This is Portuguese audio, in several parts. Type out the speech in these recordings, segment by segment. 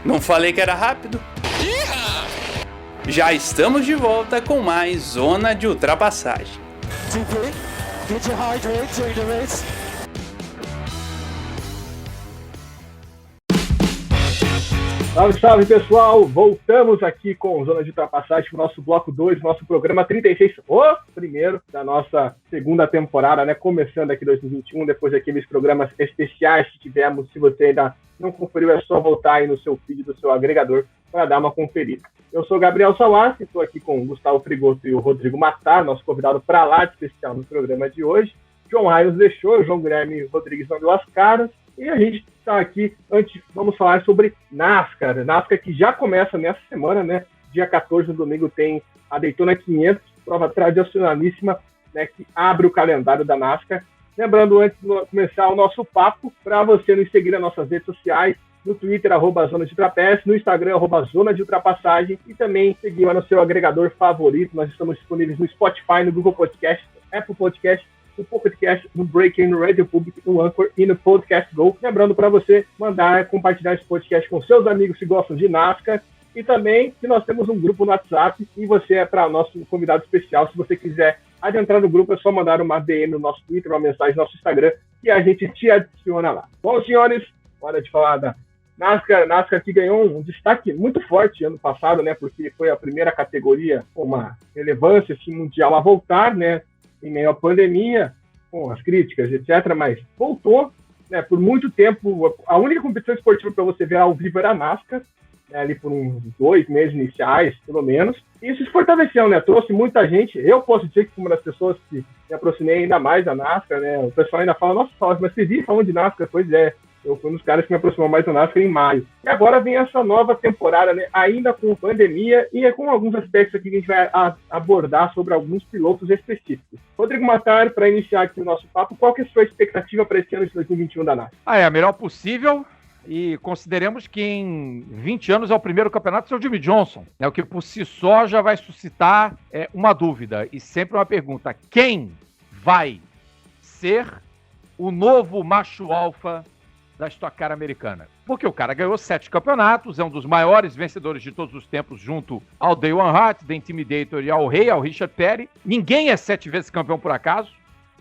Não falei que era rápido? Já estamos de volta com mais Zona de Ultrapassagem. Salve, salve pessoal! Voltamos aqui com Zona de Ultrapassagem para o nosso bloco 2, nosso programa 36, o primeiro da nossa segunda temporada, né? Começando aqui 2021, depois daqueles programas especiais que tivemos. Se você ainda não conferiu, é só voltar aí no seu feed do seu agregador para dar uma conferida. Eu sou Gabriel Salassi, estou aqui com o Gustavo Frigoto e o Rodrigo Matar, nosso convidado para lá de especial no programa de hoje. João Raio nos deixou, o João Guilherme Rodrigues não deu as caras. E a gente está aqui, antes vamos falar sobre NASCAR. NASCAR que já começa nessa semana, né? Dia 14, no domingo, tem a Daytona 500, prova tradicionalíssima, né? Que abre o calendário da NASCAR. Lembrando, antes de começar o nosso papo, para você nos seguir nas nossas redes sociais, no Twitter, @Zona de Ultrapass, no Instagram, @Zona de Ultrapassagem, e também seguir lá no seu agregador favorito. Nós estamos disponíveis no Spotify, no Google Podcast, Apple Podcast, no Pocketcast, no Breaker, no Radio Public, no Anchor e no Podcast Go. Lembrando para você mandar, compartilhar esse podcast com seus amigos que gostam de NASCAR, e também que nós temos um grupo no WhatsApp e você é para nosso convidado especial. Se você quiser adentrar no grupo, é só mandar uma DM no nosso Twitter, uma mensagem no nosso Instagram, e a gente te adiciona lá. Bom, senhores, hora de falar da NASCAR que ganhou um destaque muito forte ano passado, né, porque foi a primeira categoria com uma relevância assim, mundial a voltar, né, em meio à pandemia, com as críticas, etc., mas voltou, né, por muito tempo. A única competição esportiva para você ver ao vivo era a NASCAR, né, ali por uns 2 meses iniciais, pelo menos. E isso se fortaleceu, né? Trouxe muita gente. Eu posso dizer que fui uma das pessoas que me aproximei ainda mais da NASCAR, né? O pessoal ainda fala, nossa, mas vocês viram falando de NASCAR? Pois é. Eu fui um dos caras que me aproximou mais da NASCAR em maio. E agora vem essa nova temporada, né? Ainda com pandemia e com alguns aspectos aqui que a gente vai abordar sobre alguns pilotos específicos. Rodrigo Matar, para iniciar aqui o nosso papo, qual que é a sua expectativa para esse ano de 2021 da NASCAR? É a melhor possível. E consideremos que em 20 anos é o primeiro campeonato, é o Jimmy Johnson, né, o que por si só já vai suscitar uma dúvida e sempre uma pergunta: quem vai ser o novo macho alfa da Stock Car americana? Porque o cara ganhou 7 campeonatos, é um dos maiores vencedores de todos os tempos, junto ao Dale Earnhardt, The Intimidator e ao rei, ao Richard Petty. Ninguém é 7 vezes campeão por acaso,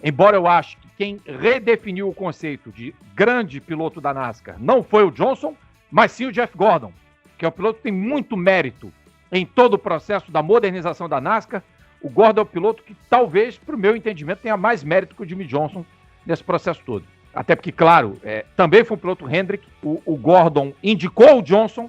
embora eu ache que quem redefiniu o conceito de grande piloto da NASCAR não foi o Johnson, mas sim o Jeff Gordon, que é um piloto que tem muito mérito em todo o processo da modernização da NASCAR. O Gordon é o piloto que talvez, para o meu entendimento, tenha mais mérito que o Jimmy Johnson nesse processo todo. Até porque, claro, também foi um piloto Hendrick, o Gordon indicou o Johnson,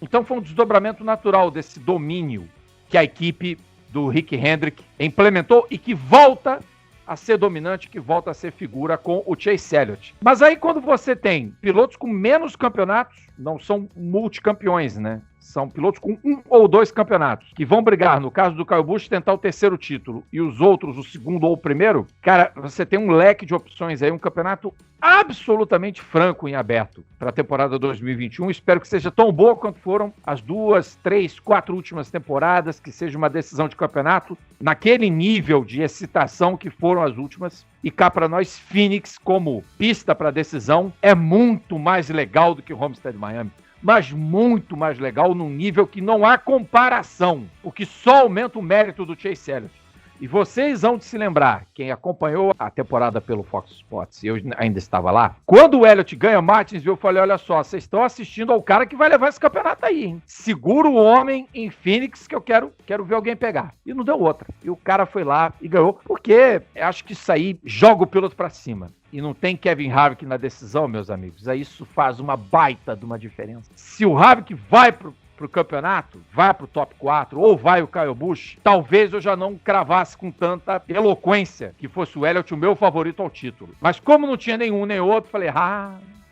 então foi um desdobramento natural desse domínio que a equipe do Rick Hendrick implementou e que volta a ser dominante, que volta a ser figura com o Chase Elliott. Mas aí quando você tem pilotos com menos campeonatos, não são multicampeões, né? São pilotos com 1 ou 2 campeonatos, que vão brigar, no caso do Kyle Busch, tentar o 3º título, e os outros, o 2º ou o 1º, cara, você tem um leque de opções aí, um campeonato absolutamente franco em aberto para a temporada 2021. Espero que seja tão boa quanto foram as 2, 3, 4 últimas temporadas, que seja uma decisão de campeonato naquele nível de excitação que foram as últimas. E cá para nós, Phoenix como pista para decisão é muito mais legal do que Homestead Miami, mas muito mais legal num nível que não há comparação, o que só aumenta o mérito do Chase Elliott. E vocês vão de se lembrar, quem acompanhou a temporada pelo Fox Sports, e eu ainda estava lá, quando o Elliott ganha Martinsville, eu falei, olha só, vocês estão assistindo ao cara que vai levar esse campeonato aí, hein? Segura o homem em Phoenix que eu quero ver alguém pegar. E não deu outra. E o cara foi lá e ganhou, porque acho que isso aí joga o piloto pra cima. E não tem Kevin Harvick na decisão, meus amigos. Aí isso faz uma baita de uma diferença. Se o Harvick vai pro campeonato, vai pro top 4, ou vai o Kyle Busch, talvez eu já não cravasse com tanta eloquência que fosse o Elliott o meu favorito ao título. Mas como não tinha nenhum nem outro, falei,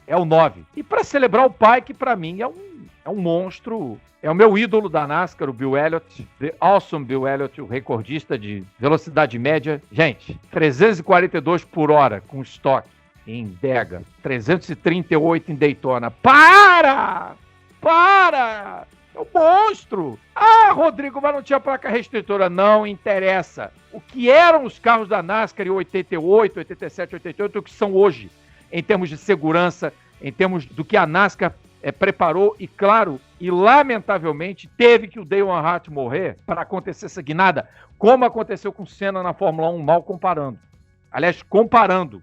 é o 9. E para celebrar o pai, que para mim é um monstro, é o meu ídolo da NASCAR, o Bill Elliott, The Awesome Bill Elliott, o recordista de velocidade média. Gente, 342 por hora com estoque em Dega, 338 em Daytona. Para! É um monstro! Rodrigo, mas não tinha placa restritora. Não interessa. O que eram os carros da NASCAR em 88, 87, 88, o que são hoje, em termos de segurança, em termos do que a NASCAR preparou e, claro, e lamentavelmente teve que o Dale Earnhardt morrer para acontecer essa guinada, como aconteceu com o Senna na Fórmula 1, mal comparando. Aliás, comparando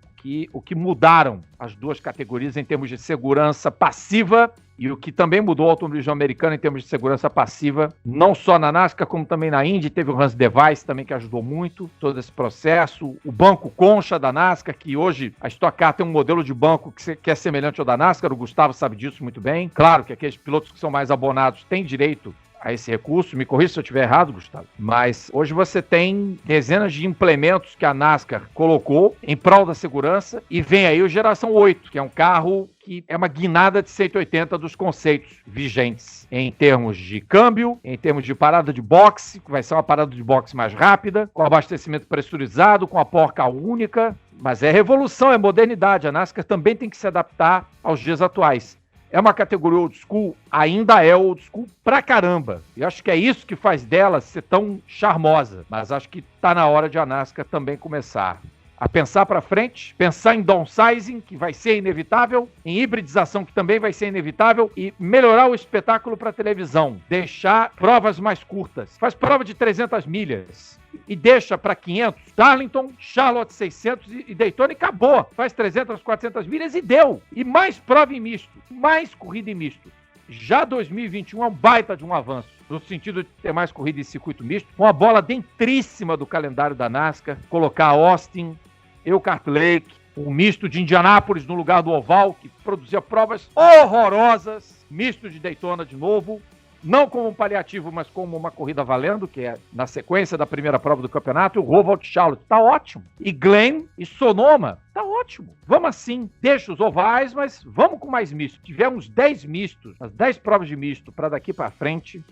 o que mudaram as duas categorias em termos de segurança passiva e o que também mudou o automobilismo americano em termos de segurança passiva, não só na NASCAR, como também na Indy. Teve o Hans Device também, que ajudou muito todo esse processo. O banco Concha da NASCAR, que hoje a Stock Car tem um modelo de banco que é semelhante ao da NASCAR. O Gustavo sabe disso muito bem. Claro que aqueles pilotos que são mais abonados têm direito a esse recurso, me corrija se eu estiver errado, Gustavo, mas hoje você tem dezenas de implementos que a NASCAR colocou em prol da segurança, e vem aí o Geração 8, que é um carro que é uma guinada de 180 dos conceitos vigentes em termos de câmbio, em termos de parada de boxe, que vai ser uma parada de boxe mais rápida, com abastecimento pressurizado, com a porca única, mas é revolução, é modernidade. A NASCAR também tem que se adaptar aos dias atuais. É uma categoria old school, ainda é old school pra caramba. E acho que é isso que faz dela ser tão charmosa. Mas acho que tá na hora de a NASCAR também começar a pensar para frente, pensar em downsizing, que vai ser inevitável, em hibridização, que também vai ser inevitável, e melhorar o espetáculo para televisão, deixar provas mais curtas. Faz prova de 300 milhas e deixa para 500, Darlington, Charlotte 600 e Daytona, e acabou. Faz 300, 400 milhas e deu. E mais prova em misto, mais corrida em misto. Já 2021 é um baita de um avanço, no sentido de ter mais corrida em circuito misto, com a bola dentríssima do calendário da NASCAR, colocar Austin, Elkhart Lake, um misto de Indianápolis no lugar do oval, que produzia provas horrorosas, misto de Daytona de novo, não como um paliativo, mas como uma corrida valendo, que é na sequência da primeira prova do campeonato, e o Roval de Charlotte, tá ótimo. E Glen e Sonoma, tá ótimo. Vamos assim, deixa os ovais, mas vamos com mais misto. Tivemos 10 mistos, as 10 provas de misto para daqui para frente,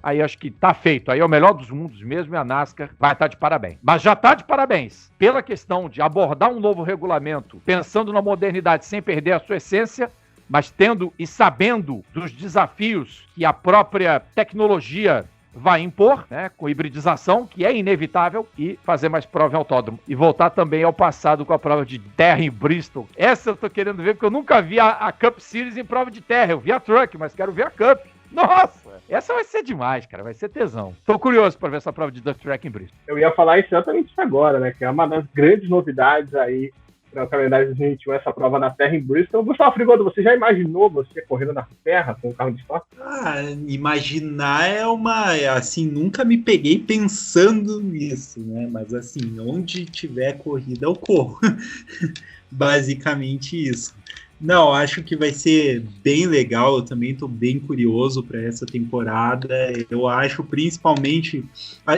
aí acho que tá feito. Aí é o melhor dos mundos mesmo, e a NASCAR vai estar de parabéns. Mas já tá de parabéns pela questão de abordar um novo regulamento, pensando na modernidade sem perder a sua essência, mas tendo e sabendo dos desafios que a própria tecnologia vai impor, né, com hibridização, que é inevitável, e fazer mais prova em autódromo. E voltar também ao passado com a prova de terra em Bristol. Essa eu tô querendo ver, porque eu nunca vi a Cup Series em prova de terra. Eu vi a Truck, mas quero ver a Cup. Nossa! Essa vai ser demais, cara. Vai ser tesão. Tô curioso para ver essa prova de Dirt Track em Bristol. Eu ia falar exatamente isso agora, né? Que é uma das grandes novidades aí para o calendário de 2021, essa prova na terra em Bristol. Gustavo Frigodo, você já imaginou você correndo na terra com um carro de estoque? Imaginar é uma... Assim, nunca me peguei pensando nisso, né? Mas assim, onde tiver corrida, eu corro. Basicamente isso. Não, acho que vai ser bem legal. Eu também estou bem curioso para essa temporada. Eu acho, principalmente,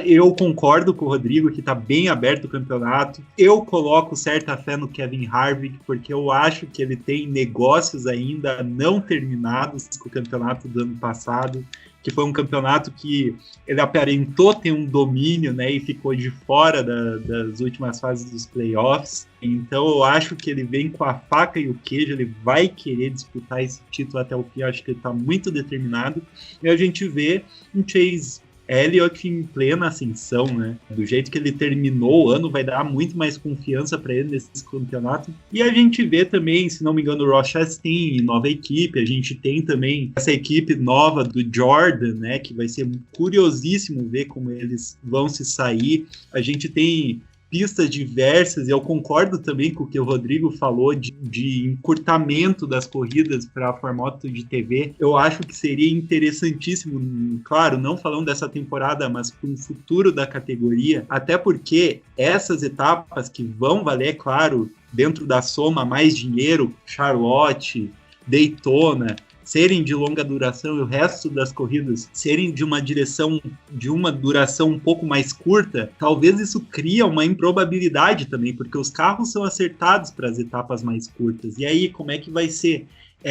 eu concordo com o Rodrigo que está bem aberto o campeonato. Eu coloco certa fé no Kevin Harvick, porque eu acho que ele tem negócios ainda não terminados com o campeonato do ano passado, que foi um campeonato que ele aparentou ter um domínio, né, e ficou de fora das últimas fases dos playoffs. Então eu acho que ele vem com a faca e o queijo, ele vai querer disputar esse título até o fim. Eu acho que ele está muito determinado. E a gente vê um Chase Elliott em plena ascensão, né? Do jeito que ele terminou o ano, vai dar muito mais confiança para ele nesse campeonato. E a gente vê também, se não me engano, o Ross Chastain, nova equipe. A gente tem também essa equipe nova do Jordan, né? Que vai ser curiosíssimo ver como eles vão se sair. A gente tem pistas diversas, e eu concordo também com o que o Rodrigo falou de encurtamento das corridas para formato de TV. Eu acho que seria interessantíssimo, claro, não falando dessa temporada, mas para o futuro da categoria, até porque essas etapas que vão valer, claro, dentro da soma mais dinheiro, Charlotte, Daytona, serem de longa duração e o resto das corridas serem de uma duração um pouco mais curta, talvez isso cria uma improbabilidade também, porque os carros são acertados para as etapas mais curtas. E aí, como é que vai ser?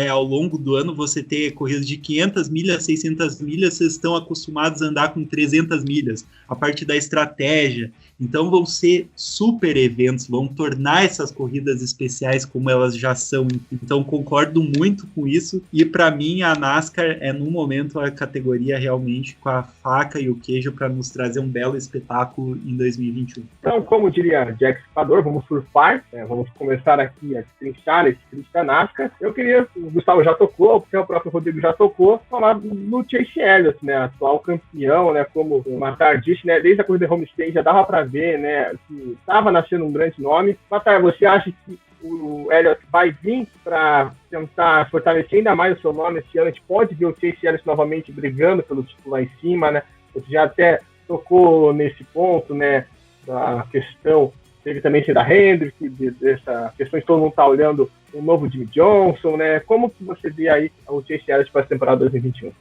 Ao longo do ano você ter corridas de 500 milhas, 600 milhas, vocês estão acostumados a andar com 300 milhas, a partir da estratégia. Então vão ser super eventos, vão tornar essas corridas especiais como elas já são. Então concordo muito com isso. E para para mim, a NASCAR é, no momento, a categoria realmente com a faca e o queijo para nos trazer um belo espetáculo em 2021. Então, como diria Jack Stripador, vamos surfar, vamos começar aqui a destrinchar esse triste da NASCAR. Eu queria, o Gustavo já tocou, porque o próprio Rodrigo já tocou, falar no Chase Elliott, né, atual campeão, né, como o Matar disse, né, desde a corrida Homestead já dava para ver, né, que estava nascendo um grande nome. Matar, você acha que o Elliott vai vir para tentar fortalecer ainda mais o seu nome esse ano? A gente pode ver o Chase Elliott novamente brigando pelo título lá em cima, né? Você já até tocou nesse ponto, né, da questão, teve também da Hendrick, dessa questão de todo mundo estar olhando o novo Jimmy Johnson, né? Como que você vê aí o Chase Elliott para a temporada 2021?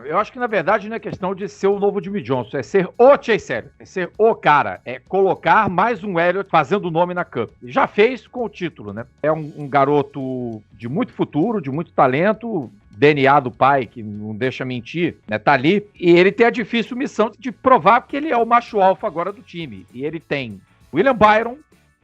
Eu acho que na verdade não é questão de ser o novo Jimmy Johnson, é ser o Chase Elliott, é ser o cara, é colocar mais um Elliott fazendo o nome na Cup. Já fez com o título, né? É um garoto de muito futuro, de muito talento, DNA do pai, que não deixa mentir, né, tá ali, e ele tem a difícil missão de provar que ele é o macho alfa agora do time. E ele tem William Byron,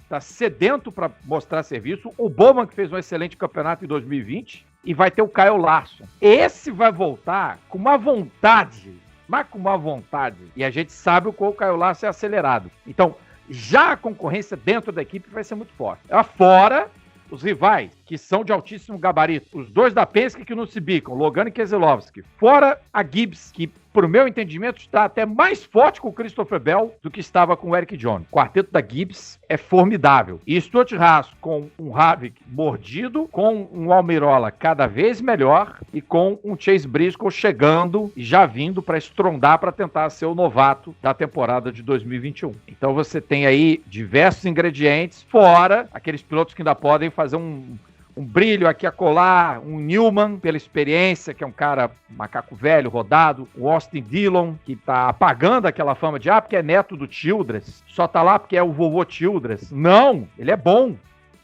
tá sedento para mostrar serviço, o Bowman, que fez um excelente campeonato em 2020, e vai ter o Kyle Larson. Esse vai voltar com uma vontade, mas com uma vontade, e a gente sabe o qual o Kyle Larson é acelerado. Então, já a concorrência dentro da equipe vai ser muito forte. Fora os rivais, que são de altíssimo gabarito. Os dois da Penske que não se bicam, Logano e Keselowski. Fora a Gibbs, que, por meu entendimento, está até mais forte com o Christopher Bell do que estava com o Eric Jones. O quarteto da Gibbs é formidável. E Stuart Haas com um Havik mordido, com um Almirola cada vez melhor e com um Chase Briscoe chegando e já vindo para estrondar para tentar ser o novato da temporada de 2021. Então você tem aí diversos ingredientes, fora aqueles pilotos que ainda podem fazer um brilho aqui a colar, um Newman, pela experiência, que é um cara macaco velho, rodado, o Austin Dillon, que tá apagando aquela fama de, porque é neto do Childress, só tá lá porque é o vovô Childress. Não, ele é bom.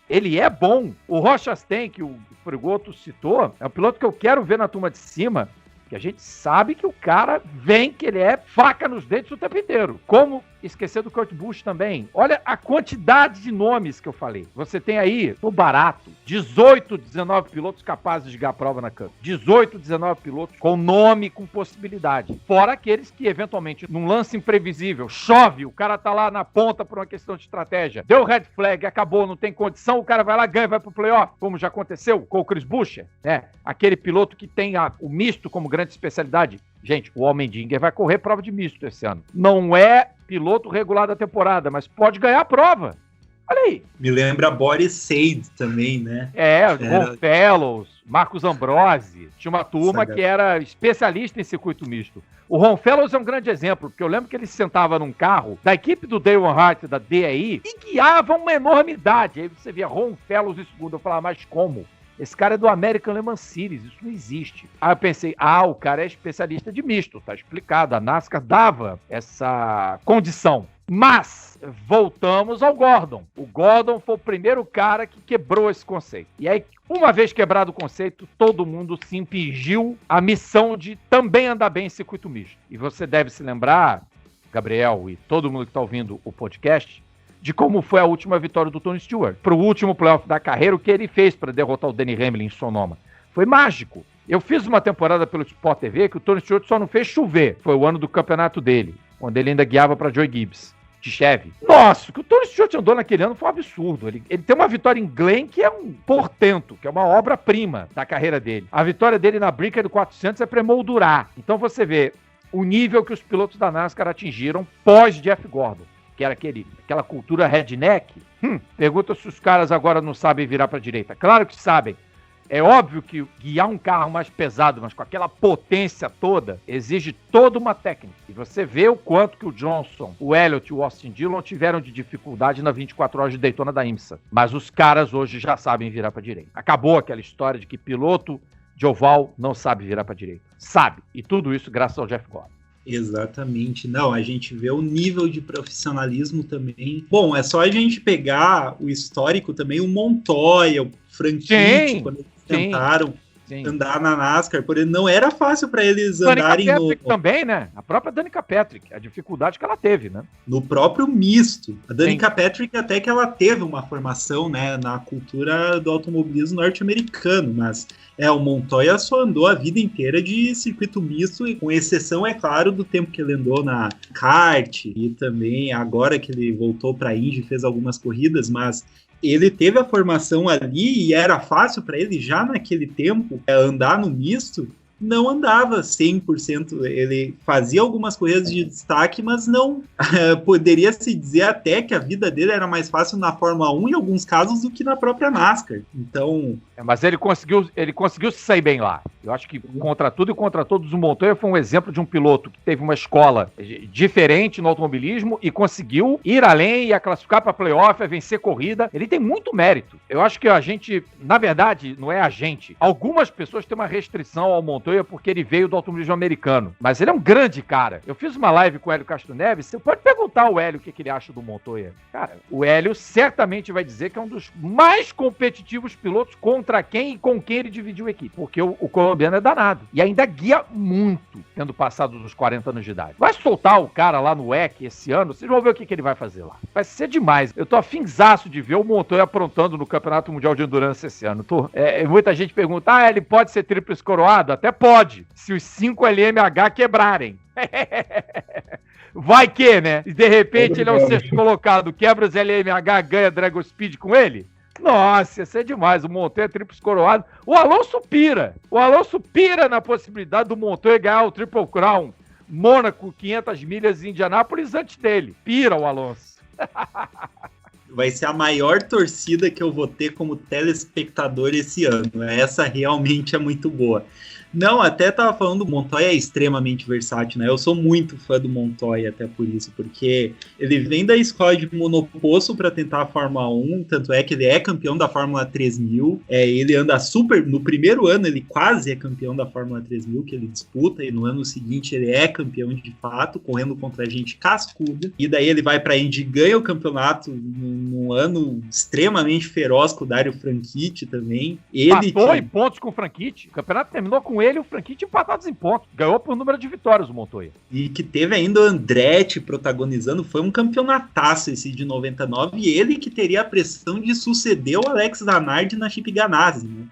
Ele é bom. O Rochastain, que o Frigoto citou, é um piloto que eu quero ver na turma de cima, que a gente sabe que o cara vem, que ele é faca nos dentes o tempo inteiro. Como esquecer do Kurt Busch também. Olha a quantidade de nomes que eu falei. Você tem aí, no barato, 18, 19 pilotos capazes de ganhar prova na Cup. 18, 19 pilotos com nome, com possibilidade. Fora aqueles que, eventualmente, num lance imprevisível, chove, o cara tá lá na ponta por uma questão de estratégia, deu red flag, acabou, não tem condição, o cara vai lá, ganha, vai pro playoff, como já aconteceu com o Chris Buescher, né? Aquele piloto que tem o misto como grande especialidade. Gente, o Allmendinger vai correr prova de misto esse ano. Não é piloto regular da temporada, mas pode ganhar a prova. Olha aí. Me lembra Boris Said também, né? Ron Fellows, Marcos Ambrosi. Tinha uma turma que era especialista em circuito misto. O Ron Fellows é um grande exemplo, porque eu lembro que ele sentava num carro da equipe do Dale Earnhardt, da DAI, e guiava uma enormidade. Aí você via Ron Fellows em segundo. Eu falava, mas como? Esse cara é do American Le Mans Series, isso não existe. Aí eu pensei, o cara é especialista de misto, tá explicado. A NASCAR dava essa condição. Mas, voltamos ao Gordon. O Gordon foi o primeiro cara que quebrou esse conceito. E aí, uma vez quebrado o conceito, todo mundo se impingiu a missão de também andar bem em circuito misto. E você deve se lembrar, Gabriel e todo mundo que está ouvindo o podcast, de como foi a última vitória do Tony Stewart. Para o último playoff da carreira, o que ele fez para derrotar o Denny Hamlin em Sonoma. Foi mágico. Eu fiz uma temporada pelo Sport TV que o Tony Stewart só não fez chover. Foi o ano do campeonato dele, quando ele ainda guiava para Joey Gibbs, de Chevy. Nossa, o que o Tony Stewart andou naquele ano foi um absurdo. Ele tem uma vitória em Glen que é um portento, que é uma obra-prima da carreira dele. A vitória dele na Brica do 400 é para emoldurar. Então você vê o nível que os pilotos da NASCAR atingiram pós-Jeff Gordon, que era aquela cultura redneck. Pergunta se os caras agora não sabem virar para a direita. Claro que sabem. É óbvio que guiar um carro mais pesado, mas com aquela potência toda, exige toda uma técnica. E você vê o quanto que o Johnson, o Elliott e o Austin Dillon tiveram de dificuldade na 24 horas de Daytona da IMSA. Mas os caras hoje já sabem virar para a direita. Acabou aquela história de que piloto de oval não sabe virar para a direita. Sabe. E tudo isso graças ao Jeff Gordon. Exatamente. Não, a gente vê o nível de profissionalismo também. Bom, é só a gente pegar o histórico também, o Montoya, o Franchitti, quando eles tentaram. andar na NASCAR, porque não era fácil para eles Danica andarem Patrick também, né? A própria Danica Patrick, a dificuldade que ela teve, né? No próprio misto. A Danica Patrick até que ela teve uma formação, né, na cultura do automobilismo norte-americano, mas o Montoya só andou a vida inteira de circuito misto, e com exceção, é claro, do tempo que ele andou na kart e também agora que ele voltou para a Indy, fez algumas corridas, mas ele teve a formação ali e era fácil para ele já naquele tempo andar no misto. Não andava 100%, ele fazia algumas corridas de destaque, mas não poderia se dizer até que a vida dele era mais fácil na Fórmula 1 em alguns casos do que na própria NASCAR. Então... mas ele conseguiu se sair bem lá. Eu acho que contra tudo e contra todos o Montoya foi um exemplo de um piloto que teve uma escola diferente no automobilismo e conseguiu ir além e a classificar para playoff, a vencer corrida. Ele tem muito mérito. Eu acho que a gente, na verdade, não é a gente. Algumas pessoas têm uma restrição ao Montoya porque ele veio do automobilismo americano. Mas ele é um grande cara. Eu fiz uma live com o Hélio Castro Neves. Você pode perguntar ao Hélio o que ele acha do Montoya. Cara, o Hélio certamente vai dizer que é um dos mais competitivos pilotos contra quem e com quem ele dividiu a equipe. Porque o colombiano é danado. E ainda guia muito, tendo passado dos 40 anos de idade. Vai soltar o cara lá no WEC esse ano, vocês vão ver o que ele vai fazer lá. Vai ser demais. Eu tô afinzaço de ver o Montoya aprontando no Campeonato Mundial de Endurance esse ano. Muita gente pergunta, ele pode ser tríplice coroado? Até pode, se os 5 LMH quebrarem. Vai que, né? E de repente ele é o sexto colocado, quebra os LMH, ganha Dragon Speed com ele? Nossa, ia ser demais. O Montoya tríplice coroado. O Alonso pira na possibilidade do Montoya ganhar o Triple Crown Mônaco, 500 milhas em Indianápolis antes dele. Pira o Alonso. Vai ser a maior torcida que eu vou ter como telespectador esse ano. Essa realmente é muito boa. Não, até tava falando, o Montoya é extremamente versátil, né? Eu sou muito fã do Montoya, até por isso, porque ele vem da escola de monoposto para tentar a Fórmula 1, tanto é que ele é campeão da Fórmula 3000, ele anda super, no primeiro ano ele quase é campeão da Fórmula 3000, que ele disputa, e no ano seguinte ele é campeão de fato, correndo contra gente cascuda, e daí ele vai pra Indy e ganha o campeonato num ano extremamente feroz com o Dario Franchitti também. Empatou em pontos com o Franchitti, o campeonato terminou com ele e o Franchitti empatados em pontos. Ganhou por número de vitórias o Montoya. E que teve ainda o Andretti protagonizando. Foi um campeonataço esse de 99. E ele que teria a pressão de suceder o Alex Zanardi na Chip Ganassi, né?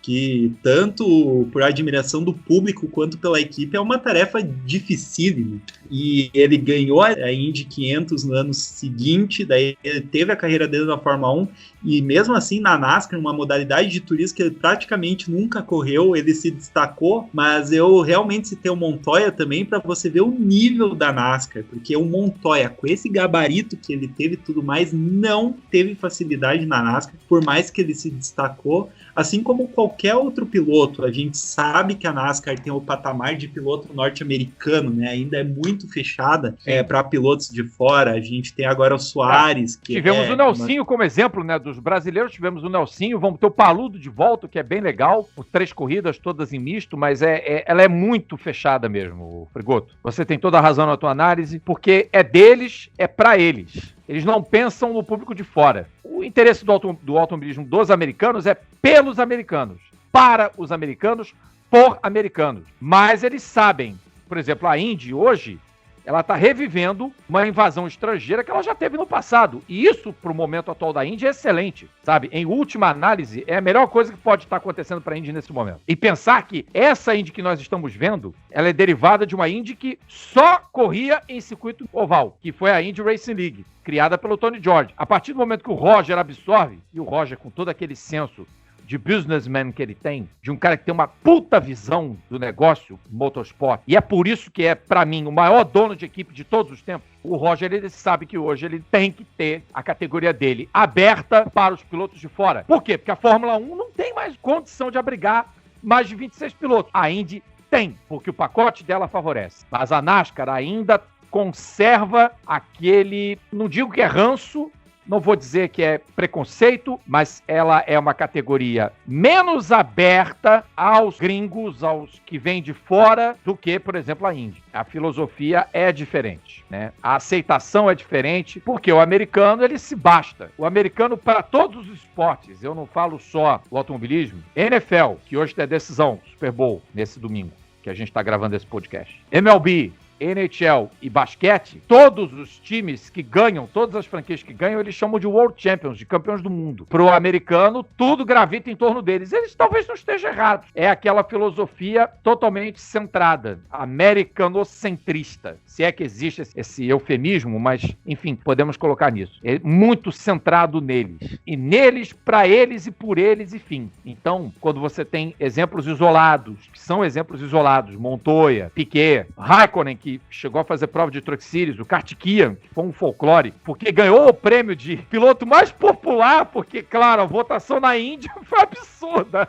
Que tanto por admiração do público quanto pela equipe é uma tarefa dificílima. E ele ganhou a Indy 500 no ano seguinte, daí ele teve a carreira dele na Fórmula 1, e mesmo assim na NASCAR, uma modalidade de turismo que ele praticamente nunca correu, ele se destacou, mas eu realmente citei o Montoya também para você ver o nível da NASCAR, porque o Montoya, com esse gabarito que ele teve e tudo mais, não teve facilidade na NASCAR, por mais que ele se destacou, assim como qualquer outro piloto. A gente sabe que a NASCAR tem o patamar de piloto norte-americano, né? Ainda é muito fechada para pilotos de fora. A gente tem agora o Soares. Que tivemos o Nelsinho como exemplo, né? Dos brasileiros tivemos o Nelsinho, vamos ter o Paludo de volta, que é bem legal, por 3 corridas, todas em misto, mas ela é muito fechada mesmo, Frigoto. Você tem toda a razão na tua análise, porque é deles, é para eles. Eles não pensam no público de fora. O interesse do automobilismo dos americanos é pelos americanos, para os americanos, por americanos. Mas eles sabem, por exemplo, a Indy hoje, ela está revivendo uma invasão estrangeira que ela já teve no passado. E isso, para o momento atual da Indy, é excelente, sabe? Em última análise, é a melhor coisa que pode estar acontecendo para a Indy nesse momento. E pensar que essa Indy que nós estamos vendo, ela é derivada de uma Indy que só corria em circuito oval, que foi a Indy Racing League, criada pelo Tony George. A partir do momento que o Roger absorve, e o Roger com todo aquele senso de businessman que ele tem, de um cara que tem uma puta visão do negócio motorsport, e é por isso que é, pra mim, o maior dono de equipe de todos os tempos. O Roger, ele sabe que hoje ele tem que ter a categoria dele aberta para os pilotos de fora. Por quê? Porque a Fórmula 1 não tem mais condição de abrigar mais de 26 pilotos. A Indy tem, porque o pacote dela favorece. Mas a NASCAR ainda conserva aquele, não digo que é ranço, não vou dizer que é preconceito, mas ela é uma categoria menos aberta aos gringos, aos que vêm de fora, do que, por exemplo, a Índia. A filosofia é diferente, né? A aceitação é diferente, porque o americano, ele se basta. O americano, para todos os esportes, eu não falo só o automobilismo, NFL, que hoje tem a decisão, Super Bowl, nesse domingo, que a gente está gravando esse podcast. MLB, NHL e basquete, todos os times que ganham, todas as franquias que ganham, eles chamam de World Champions, de campeões do mundo. Pro americano, tudo gravita em torno deles. Eles talvez não estejam errados. É aquela filosofia totalmente centrada, americanocentrista. Se é que existe esse eufemismo, mas, enfim, podemos colocar nisso. É muito centrado neles. E neles, para eles e por eles, enfim. Então, quando você tem exemplos isolados, que são exemplos isolados, Montoya, Piquet, Raikkonen, que chegou a fazer prova de Truck Series, o Kartikeyan, que foi um folclore, porque ganhou o prêmio de piloto mais popular, porque, claro, a votação na Índia foi absurda.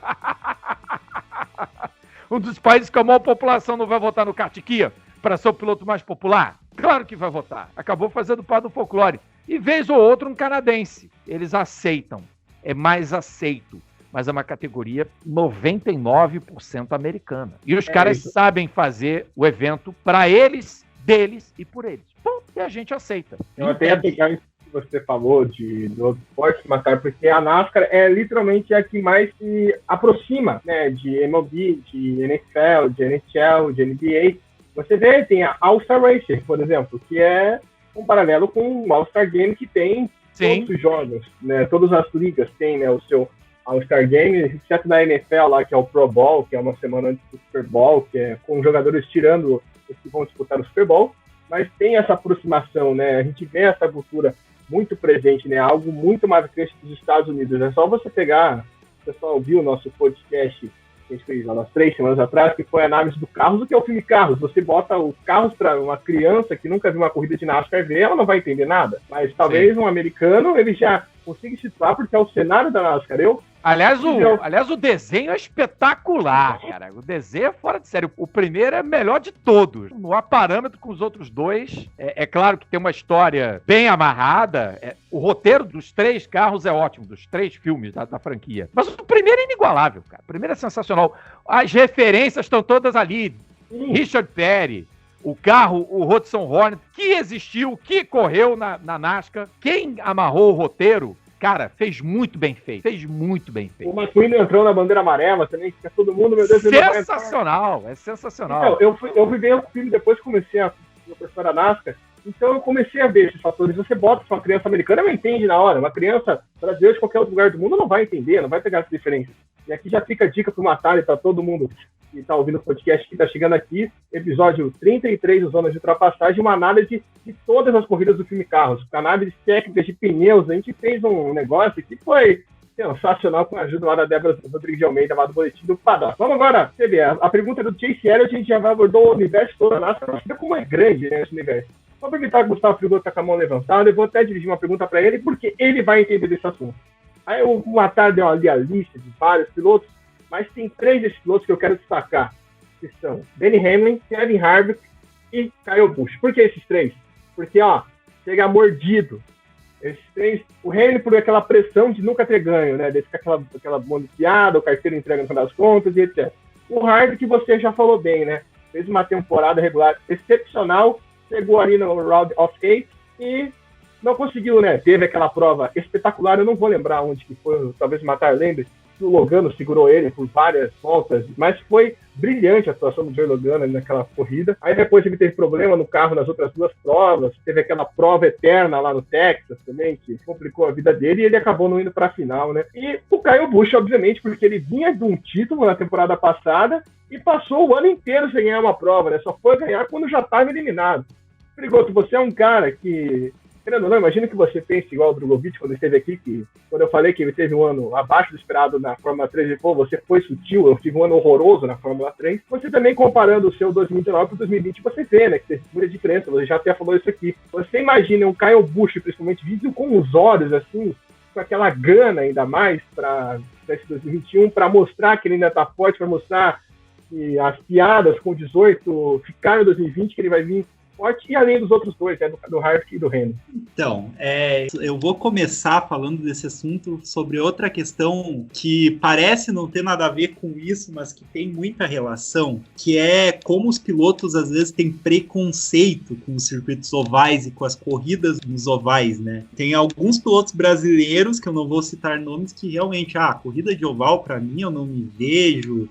Um dos países com a maior população não vai votar no Kartikeyan para ser o piloto mais popular? Claro que vai votar. Acabou fazendo parte do folclore. E vez ou outra um canadense. Eles aceitam. É mais aceito. Mas é uma categoria 99% americana. E os caras sabem fazer o evento para eles, deles e por eles. Bom, e a gente aceita. Eu até ia pegar isso que você falou do outro esporte, Matar, porque a NASCAR é literalmente a que mais se aproxima, né, de MLB, de NFL, de NHL, de NBA. Você vê, tem a All-Star Racing, por exemplo, que é um paralelo com o All-Star Game que tem todos os jogos, né, todas as ligas têm, né, o seu All-Star Game, exceto na NFL lá, que é o Pro Bowl, que é uma semana antes do Super Bowl, que é com jogadores tirando os que vão disputar o Super Bowl, mas tem essa aproximação, né? A gente vê essa cultura muito presente, né? Algo muito mais crescente dos Estados Unidos. É só você pegar, o pessoal viu o nosso podcast que a gente fez há umas 3 semanas atrás, que foi a análise do Carros, do que é o filme Carros. Você bota o Carros para uma criança que nunca viu uma corrida de NASCAR ver, ela não vai entender nada. Mas talvez um americano, ele já consiga situar, porque é o cenário da NASCAR. Aliás, o desenho é espetacular, cara. O desenho é fora de série. O primeiro é melhor de todos. Não há parâmetro com os outros dois. É claro que tem uma história bem amarrada. O roteiro dos 3 carros é ótimo, dos 3 filmes da franquia. Mas o primeiro é inigualável, cara. O primeiro é sensacional. As referências estão todas ali. Richard Petty, o carro, o Hudson Hornet, que existiu, que correu na NASCAR. Quem amarrou o roteiro, cara, fez muito bem feito. O McQueen entrou na bandeira amarela também, fica todo mundo, meu Deus. Sensacional, é sensacional. Então, eu fui ver o filme depois que comecei a professora da NASCAR, então eu comecei a ver esses fatores. Você bota uma criança americana, ela entende na hora. Uma criança brasileira de qualquer outro lugar do mundo não vai entender, não vai pegar essa diferença. E aqui já fica a dica pro Matar e pra todo mundo que está ouvindo o podcast, que está chegando aqui, episódio 33 do Zona de Ultrapassagem, uma análise de todas as corridas do filme Carros, análise técnicas de pneus. A gente fez um negócio que foi sensacional com a ajuda lá da Débora Rodrigues de Almeida, lá do Boletim do Paddock. Vamos agora, você vê, a pergunta do Chase Elliott, a gente já abordou o universo todo, a NASCAR, como é grande, né, esse universo. Vou aproveitar que o Gustavo Frigoto está com a mão levantada, eu vou até dirigir uma pergunta para ele, porque ele vai entender desse assunto. Aí o Matar deu ali a lista de vários pilotos, mas tem 3 desses pilotos que eu quero destacar, que são Denny Hamlin, Kevin Harvick e Kyle Busch. Por que esses 3? Porque, chega mordido. Esses 3, o Hamlin por aquela pressão de nunca ter ganho, né? De ficar aquela piada, o carteiro entrega no final das contas e etc. O Harvick, você já falou bem, né? Fez uma temporada regular excepcional, chegou ali no Round of 8 e não conseguiu, né? Teve aquela prova espetacular, eu não vou lembrar onde que foi, talvez o Matar lembre, o Logano segurou ele por várias voltas, mas foi brilhante a atuação do Joey Logano naquela corrida. Aí depois ele teve problema no carro nas outras 2 provas, teve aquela prova eterna lá no Texas também, que complicou a vida dele, e ele acabou não indo para a final, né? E o Kyle Busch, obviamente, porque ele vinha de um título na temporada passada e passou o ano inteiro sem ganhar uma prova, né? Só foi ganhar quando já estava eliminado. Frigoto, você é um cara que... Querendo ou não, imagino que você pense igual o Drogovic quando esteve aqui, que quando eu falei que ele teve um ano abaixo do esperado na Fórmula 3, pô, você foi sutil, eu tive um ano horroroso na Fórmula 3. Você também comparando o seu 2019 com o 2020, você vê, né, que tem muita diferença, você já até falou isso aqui. Você imagina um Kyle Busch, principalmente, vindo com os olhos, assim, com aquela gana ainda mais para esse 2021, para mostrar que ele ainda tá forte, para mostrar que as piadas com 18 ficaram em 2020, que ele vai vir forte, e além dos outros dois, né, do Harvick e do Hamilton. Então, eu vou começar falando desse assunto sobre outra questão que parece não ter nada a ver com isso, mas que tem muita relação, que é como os pilotos às vezes têm preconceito com os circuitos ovais e com as corridas nos ovais, né? Tem alguns pilotos brasileiros, que eu não vou citar nomes, que realmente, corrida de oval pra mim eu não me vejo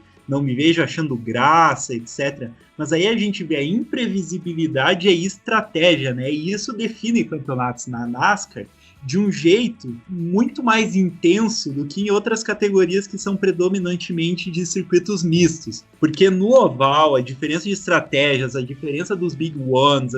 achando graça, etc. Mas aí a gente vê a imprevisibilidade e a estratégia, né? E isso define campeonatos na NASCAR de um jeito muito mais intenso do que em outras categorias que são predominantemente de circuitos mistos. Porque no oval, a diferença de estratégias, a diferença dos big ones,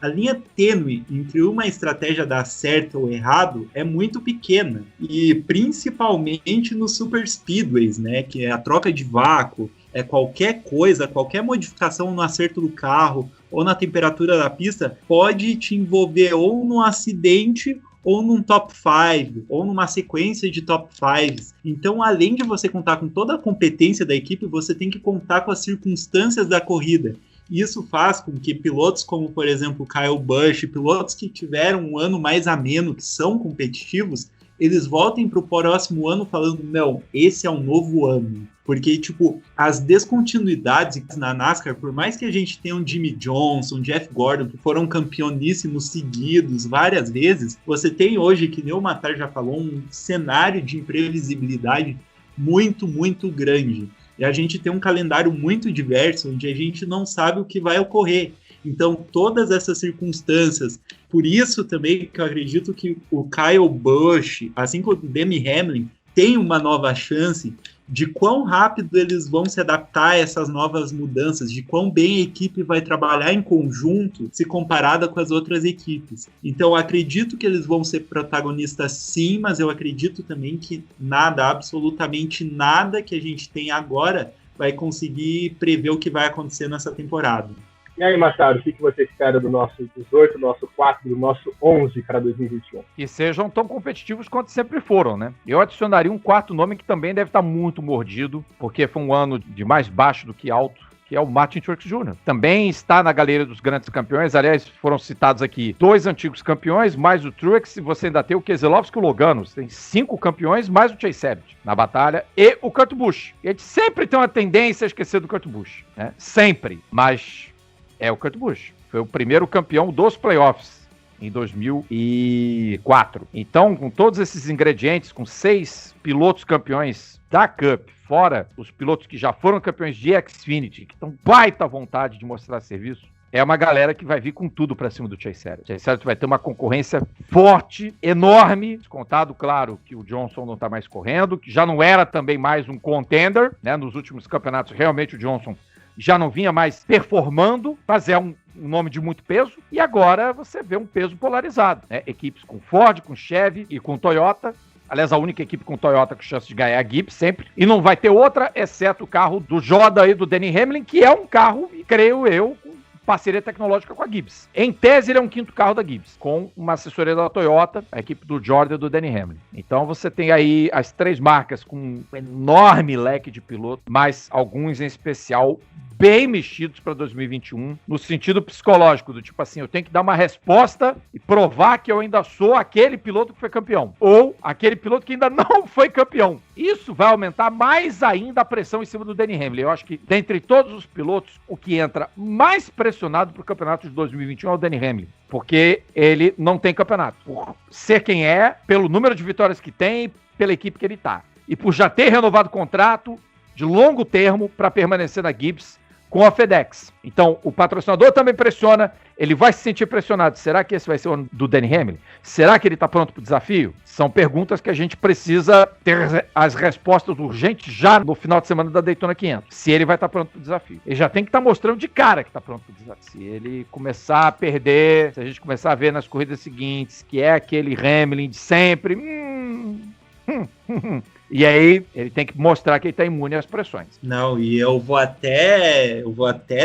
a linha tênue entre uma estratégia dar certo ou errado é muito pequena. E principalmente nos super speedways, né? Que é a troca de vácuo, qualquer coisa, qualquer modificação no acerto do carro ou na temperatura da pista pode te envolver ou num acidente ou num top 5, ou numa sequência de top 5. Então, além de você contar com toda a competência da equipe, você tem que contar com as circunstâncias da corrida. Isso faz com que pilotos como, por exemplo, Kyle Busch, pilotos que tiveram um ano mais ameno, que são competitivos, eles voltem para o próximo ano falando, não, esse é um novo ano. Porque, as descontinuidades na NASCAR, por mais que a gente tenha um Jimmy Johnson, Jeff Gordon, que foram campeoníssimos seguidos várias vezes, você tem hoje, que nem o Matar já falou, um cenário de imprevisibilidade muito, muito grande. E a gente tem um calendário muito diverso, onde a gente não sabe o que vai ocorrer. Então, todas essas circunstâncias, por isso também que eu acredito que o Kyle Busch, assim como o Denny Hamlin, tem uma nova chance de quão rápido eles vão se adaptar a essas novas mudanças, de quão bem a equipe vai trabalhar em conjunto se comparada com as outras equipes. Então, eu acredito que eles vão ser protagonistas sim, mas eu acredito também que absolutamente nada que a gente tem agora vai conseguir prever o que vai acontecer nessa temporada. E aí, Massaro, o que você espera do nosso 18, do nosso 4, do nosso 11 para 2021? Que sejam tão competitivos quanto sempre foram, né? Eu adicionaria um quarto nome que também deve estar muito mordido, porque foi um ano de mais baixo do que alto, que é o Martin Truex Jr. Também está na galeria dos grandes campeões. Aliás, foram citados aqui 2 antigos campeões, mais o Truex, e você ainda tem o Keselowski e o Logano. Você tem 5 campeões, mais o Chase Elliott na batalha, e o Kurt Busch. E a gente sempre tem uma tendência a esquecer do Kurt Busch, né? Sempre. Mas é o Kurt Busch. Foi o primeiro campeão dos playoffs em 2004. Então, com todos esses ingredientes, com 6 pilotos campeões da Cup, fora os pilotos que já foram campeões de Xfinity, que estão baita vontade de mostrar serviço, é uma galera que vai vir com tudo pra cima do Chase Elliott. Chase Elliott vai ter uma concorrência forte, enorme, descontado, claro, que o Johnson não tá mais correndo, que já não era também mais um contender, né? Nos últimos campeonatos, realmente o Johnson já não vinha mais performando, mas é um nome de muito peso, e agora você vê um peso polarizado, né? Equipes com Ford, com Chevy e com Toyota. Aliás, a única equipe com Toyota com chance de ganhar é a Gibbs, sempre. E não vai ter outra, exceto o carro do Joda e do Denny Hamlin, que é um carro, creio eu, com parceria tecnológica com a Gibbs. Em tese, ele é um 5º carro da Gibbs, com uma assessoria da Toyota, a equipe do Jordan e do Denny Hamlin. Então você tem aí as 3 marcas com um enorme leque de pilotos, mas alguns em especial bem mexidos para 2021, no sentido psicológico, do tipo assim, eu tenho que dar uma resposta e provar que eu ainda sou aquele piloto que foi campeão, ou aquele piloto que ainda não foi campeão. Isso vai aumentar mais ainda a pressão em cima do Denny Hamlin. Eu acho que, dentre todos os pilotos, o que entra mais pressionado para o campeonato de 2021 é o Denny Hamlin, porque ele não tem campeonato, por ser quem é, pelo número de vitórias que tem, pela equipe que ele está, e por já ter renovado o contrato de longo termo para permanecer na Gibbs com a FedEx. Então, o patrocinador também pressiona, ele vai se sentir pressionado. Será que esse vai ser o ano do Denny Hamlin? Será que ele está pronto para o desafio? São perguntas que a gente precisa ter as respostas urgentes já no final de semana da Daytona 500. Se ele vai estar pronto para o desafio. Ele já tem que estar mostrando de cara que está pronto para o desafio. Se ele começar a perder, se a gente começar a ver nas corridas seguintes que é aquele Hamlin de sempre... E aí, ele tem que mostrar que ele está imune às pressões. Não, e eu vou até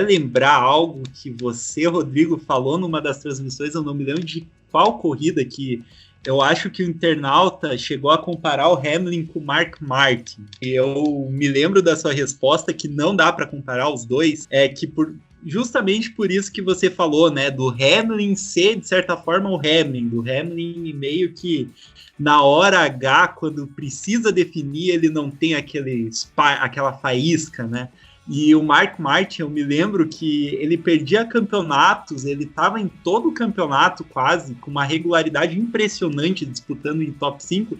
lembrar algo que você, Rodrigo, falou numa das transmissões, eu não me lembro de qual corrida, que eu acho que o internauta chegou a comparar o Hamlin com o Mark Martin. E eu me lembro da sua resposta que não dá para comparar os dois, que justamente por isso que você falou, né, do Hamlin ser, de certa forma, o Hamlin, do Hamlin meio que na hora H, quando precisa definir, ele não tem aquela faísca, né? E o Mark Martin, eu me lembro que ele perdia campeonatos, ele estava em todo o campeonato quase, com uma regularidade impressionante, disputando em top 5,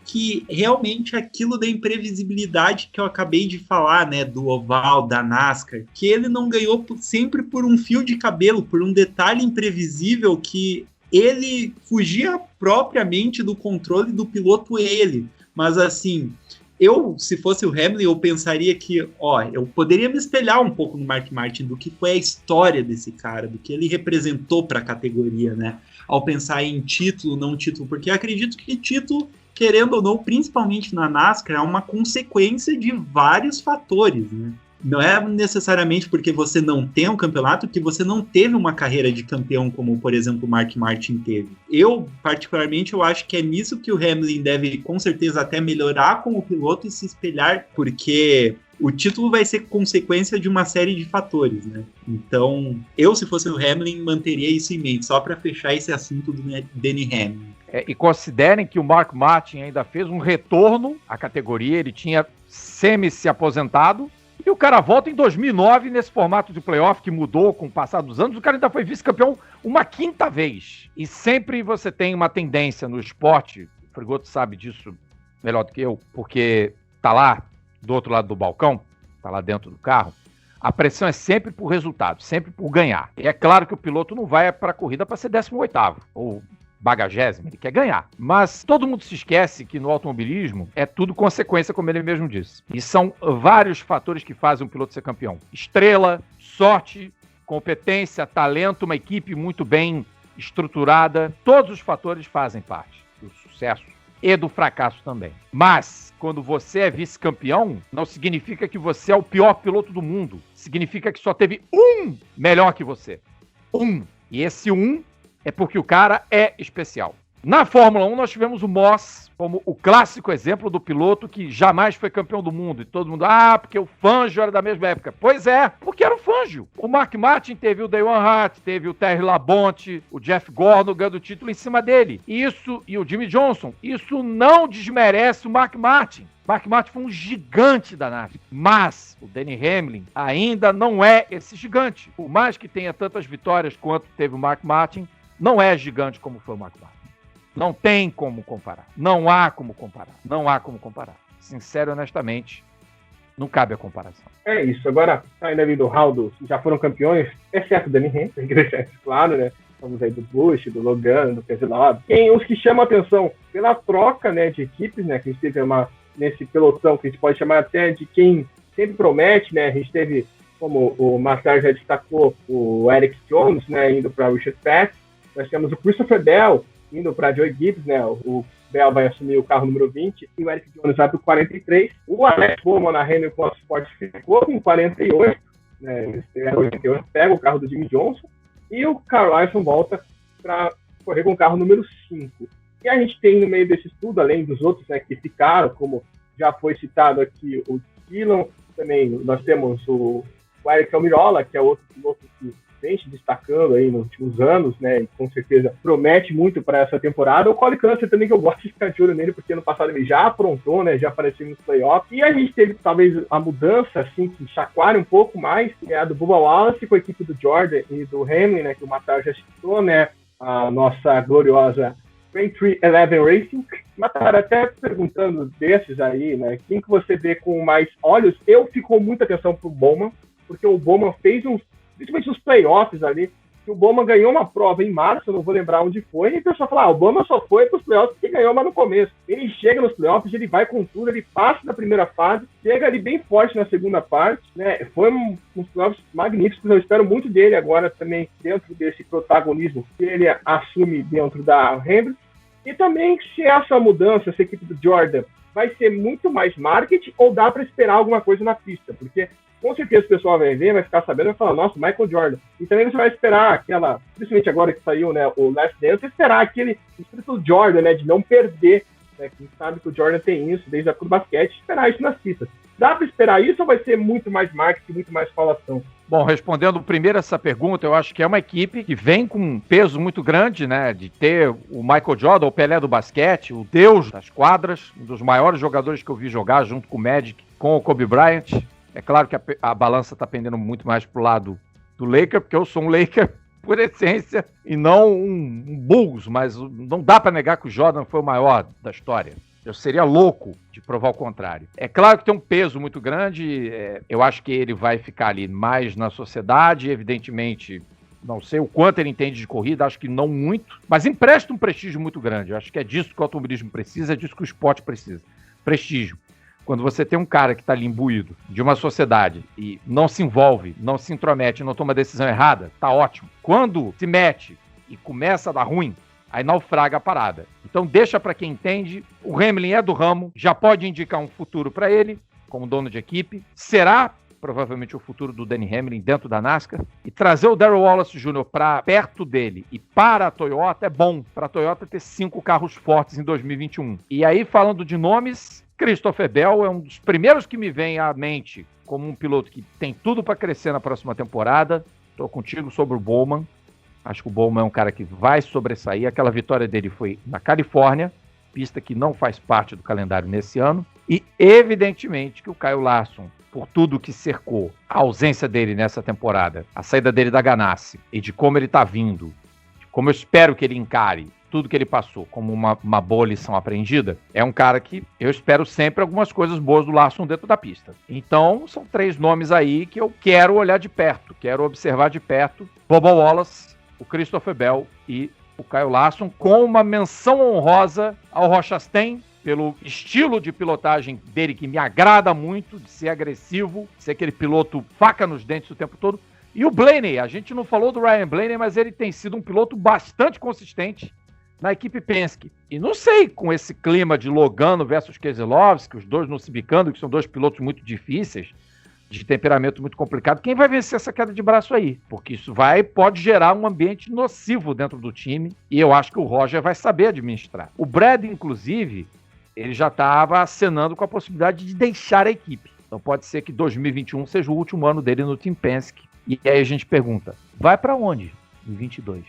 que realmente aquilo da imprevisibilidade que eu acabei de falar, né, do oval, da NASCAR, que ele não ganhou sempre por um fio de cabelo, por um detalhe imprevisível que ele fugia propriamente do controle do piloto ele. Mas assim, se fosse o Hamlin, eu pensaria que, eu poderia me espelhar um pouco no Mark Martin, do que foi a história desse cara, do que ele representou para a categoria, né? Ao pensar em título, não título, porque acredito que título, querendo ou não, principalmente na NASCAR, é uma consequência de vários fatores, né? Não é necessariamente porque você não tem um campeonato que você não teve uma carreira de campeão, como, por exemplo, o Mark Martin teve. Eu, particularmente, eu acho que é nisso que o Hamlin deve, com certeza, até melhorar como piloto e se espelhar, porque o título vai ser consequência de uma série de fatores, né? Então, se fosse o Hamlin, manteria isso em mente, só para fechar esse assunto do Denny Hamlin. E considerem que o Mark Martin ainda fez um retorno à categoria, ele tinha se aposentado, e o cara volta em 2009 nesse formato de playoff que mudou com o passar dos anos. O cara ainda foi vice-campeão uma quinta vez. E sempre você tem uma tendência no esporte, o Frigoto sabe disso melhor do que eu, porque tá lá do outro lado do balcão, tá lá dentro do carro, a pressão é sempre por resultado, sempre por ganhar. E é claro que o piloto não vai para a corrida para ser 18º ou 80º, ele quer ganhar. Mas todo mundo se esquece que no automobilismo é tudo consequência, como ele mesmo disse. E são vários fatores que fazem um piloto ser campeão. Estrela, sorte, competência, talento, uma equipe muito bem estruturada. Todos os fatores fazem parte do sucesso e do fracasso também. Mas, quando você é vice-campeão, não significa que você é o pior piloto do mundo. Significa que só teve um melhor que você. E esse é porque o cara é especial. Na Fórmula 1, nós tivemos o Moss como o clássico exemplo do piloto que jamais foi campeão do mundo. E todo mundo, porque o Fangio era da mesma época. Pois é, porque era o Fangio. O Mark Martin teve o Dale Earnhardt, teve o Terry Labonte, o Jeff Gordon ganhando o título em cima dele. Isso, e o Jimmy Johnson, isso não desmerece o Mark Martin. Mark Martin foi um gigante da NASCAR, mas o Denny Hamlin ainda não é esse gigante. Por mais que tenha tantas vitórias quanto teve o Mark Martin, não é gigante como foi o Mark Martin. Não tem como comparar. Não há como comparar. Sincero e honestamente, não cabe a comparação. É isso. Agora, ainda vindo do Hall, já foram campeões, exceto o Denny Hamlin, tem que deixar isso claro, né? Estamos aí do Busch, do Logan, do Keselowski. Os que chamam a atenção pela troca, né, de equipes, né? Que a gente teve nesse pelotão, que a gente pode chamar até de quem sempre promete, né? A gente teve, como o Marcelo já destacou, o Eric Jones, né, indo para o Richard Petty. Nós temos o Christopher Bell indo para Joey Gibbs, né? O Bell vai assumir o carro número 20 e o Eric Jones vai para o 43. O Alex Bowman na Renault com a Sport ficou com 48, né? Pega o carro do Jimmy Johnson e o Carl Larson volta para correr com o carro número 5. E a gente tem no meio desse estudo, além dos outros, né, que ficaram, como já foi citado aqui, o Dillon, também nós temos o Eric Almirola, que é outro piloto que vem se destacando aí nos últimos anos, né, e com certeza promete muito para essa temporada. O Colin Câncer também, que eu gosto de ficar de olho nele, porque ano passado ele já aprontou, né, já apareceu nos playoffs, e a gente teve talvez a mudança, assim, que chacoalha um pouco mais, que é a do Bubba Wallace com a equipe do Jordan e do Hamlin, né, que o Matar já citou, né, a nossa gloriosa Braintree 11 Racing. Matar, até perguntando desses aí, né, quem que você vê com mais olhos? Eu fico com muita atenção pro Bowman, porque o Bowman fez principalmente os playoffs ali, que o Bowman ganhou uma prova em março, eu não vou lembrar onde foi, e o pessoal fala, o Bowman só foi para os playoffs porque ganhou, mas no começo. Ele chega nos playoffs, ele vai com tudo, ele passa da primeira fase, chega ali bem forte na segunda parte, né? Foi uns playoffs magníficos, eu espero muito dele agora também, dentro desse protagonismo que ele assume dentro da Hendrick. E também se essa mudança, essa equipe do Jordan, vai ser muito mais marketing ou dá para esperar alguma coisa na pista, porque com certeza o pessoal vai ver, vai ficar sabendo e vai falar, nossa, Michael Jordan. E também você vai esperar principalmente agora que saiu, né, o Last Dance, esperar aquele espírito Jordan, né, de não perder né? Quem sabe que o Jordan tem isso desde a época do basquete, esperar isso nas pistas. Dá para esperar isso ou vai ser muito mais marketing, muito mais falação? Bom, respondendo primeiro essa pergunta, eu acho que é uma equipe que vem com um peso muito grande, né, de ter o Michael Jordan, o Pelé do basquete, o deus das quadras, um dos maiores jogadores que eu vi jogar junto com o Magic, com o Kobe Bryant. É claro que a balança está pendendo muito mais pro lado do Laker, porque eu sou um Laker por essência e não um Bulls, mas não dá para negar que o Jordan foi o maior da história. Eu seria louco de provar o contrário. É claro que tem um peso muito grande, eu acho que ele vai ficar ali mais na sociedade, evidentemente, não sei o quanto ele entende de corrida, acho que não muito, mas empresta um prestígio muito grande. Eu acho que é disso que o automobilismo precisa, é disso que o esporte precisa. Prestígio. Quando você tem um cara que está ali imbuído de uma sociedade e não se envolve, não se intromete, não toma decisão errada, tá ótimo. Quando se mete e começa a dar ruim, aí naufraga a parada. Então deixa para quem entende, o Hamlin é do ramo, já pode indicar um futuro para ele, como dono de equipe, será provavelmente o futuro do Denny Hamlin dentro da NASCAR, e trazer o Darrell Wallace Jr. para perto dele e para a Toyota é bom, para a Toyota ter 5 carros fortes em 2021. E aí, falando de nomes, Christopher Bell é um dos primeiros que me vem à mente como um piloto que tem tudo para crescer na próxima temporada. Estou contigo sobre o Bowman. Acho que o Bowman é um cara que vai sobressair. Aquela vitória dele foi na Califórnia, pista que não faz parte do calendário nesse ano. E, evidentemente, que o Kyle Larson, por tudo que cercou a ausência dele nessa temporada, a saída dele da Ganassi e de como ele está vindo, de como eu espero que ele encare tudo que ele passou como uma boa lição aprendida, é um cara que eu espero sempre algumas coisas boas do Larson dentro da pista. Então, são 3 nomes aí que eu quero olhar de perto, quero observar de perto. Bubba Wallace, o Christopher Bell e o Kyle Larson, com uma menção honrosa ao Rochastain, pelo estilo de pilotagem dele que me agrada muito, de ser agressivo, de ser aquele piloto faca nos dentes o tempo todo. E o Blaney, a gente não falou do Ryan Blaney, mas ele tem sido um piloto bastante consistente na equipe Penske. E não sei, com esse clima de Logano versus Keselowski, os dois não se bicando, que são 2 pilotos muito difíceis, de temperamento muito complicado, quem vai vencer essa queda de braço aí? Porque isso pode gerar um ambiente nocivo dentro do time, e eu acho que o Roger vai saber administrar. O Brad, inclusive, ele já estava acenando com a possibilidade de deixar a equipe. Então pode ser que 2021 seja o último ano dele no Team Penske. E aí a gente pergunta, vai para onde em 22?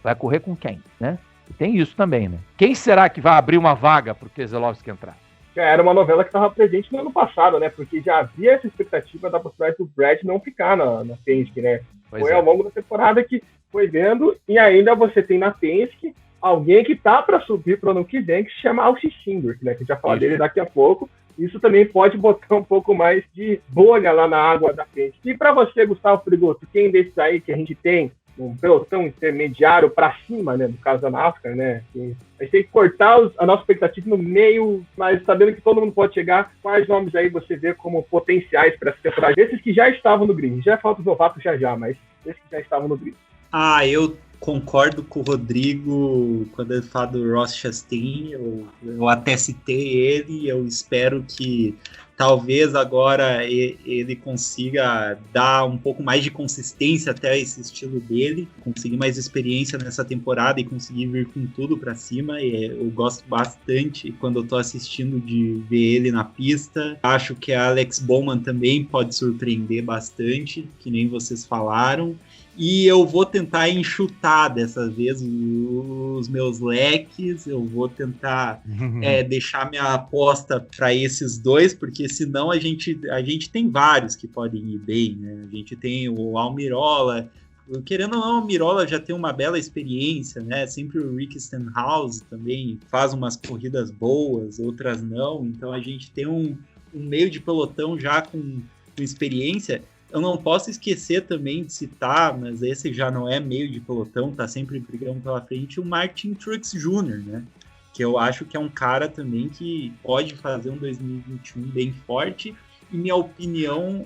Vai correr com quem, né? E tem isso também, né? Quem será que vai abrir uma vaga para o Keselowski entrar? Já era uma novela que estava presente no ano passado, né? Porque já havia essa expectativa da possibilidade do Brad não ficar na Penske, né? Foi ao longo da temporada que foi vendo, e ainda você tem na Penske alguém que tá para subir para o ano que vem, que se chama Austin Cindric, né? Que a gente vai falar dele daqui a pouco. Isso também pode botar um pouco mais de bolha lá na água da Penske. E para você, Gustavo Frigoto, quem desses aí que a gente tem um pelotão intermediário para cima, né, no caso da NASCAR, né, a gente tem que cortar a nossa expectativa no meio, mas sabendo que todo mundo pode chegar, quais nomes aí você vê como potenciais para essa temporada? Esses que já estavam no grid, já falta os novatos já, mas esses que já estavam no grid. Eu concordo com o Rodrigo quando ele fala do Ross Chastain, eu até citei ele, eu espero que talvez agora ele consiga dar um pouco mais de consistência até esse estilo dele, conseguir mais experiência nessa temporada e conseguir vir com tudo pra cima. Eu gosto bastante quando eu tô assistindo de ver ele na pista. Acho que a Alex Bowman também pode surpreender bastante, que nem vocês falaram. E eu vou tentar enxutar dessa vez os meus leques, eu vou tentar deixar minha aposta para esses 2, porque senão a gente tem vários que podem ir bem, né? A gente tem o Almirola, querendo ou não, o Almirola já tem uma bela experiência, né? Sempre o Rick Stenhouse também faz umas corridas boas, outras não, então a gente tem um meio de pelotão já com experiência. Eu não posso esquecer também de citar, mas esse já não é meio de pelotão, tá sempre brigando pela frente, o Martin Truex Jr., né? Que eu acho que é um cara também que pode fazer um 2021 bem forte, e minha opinião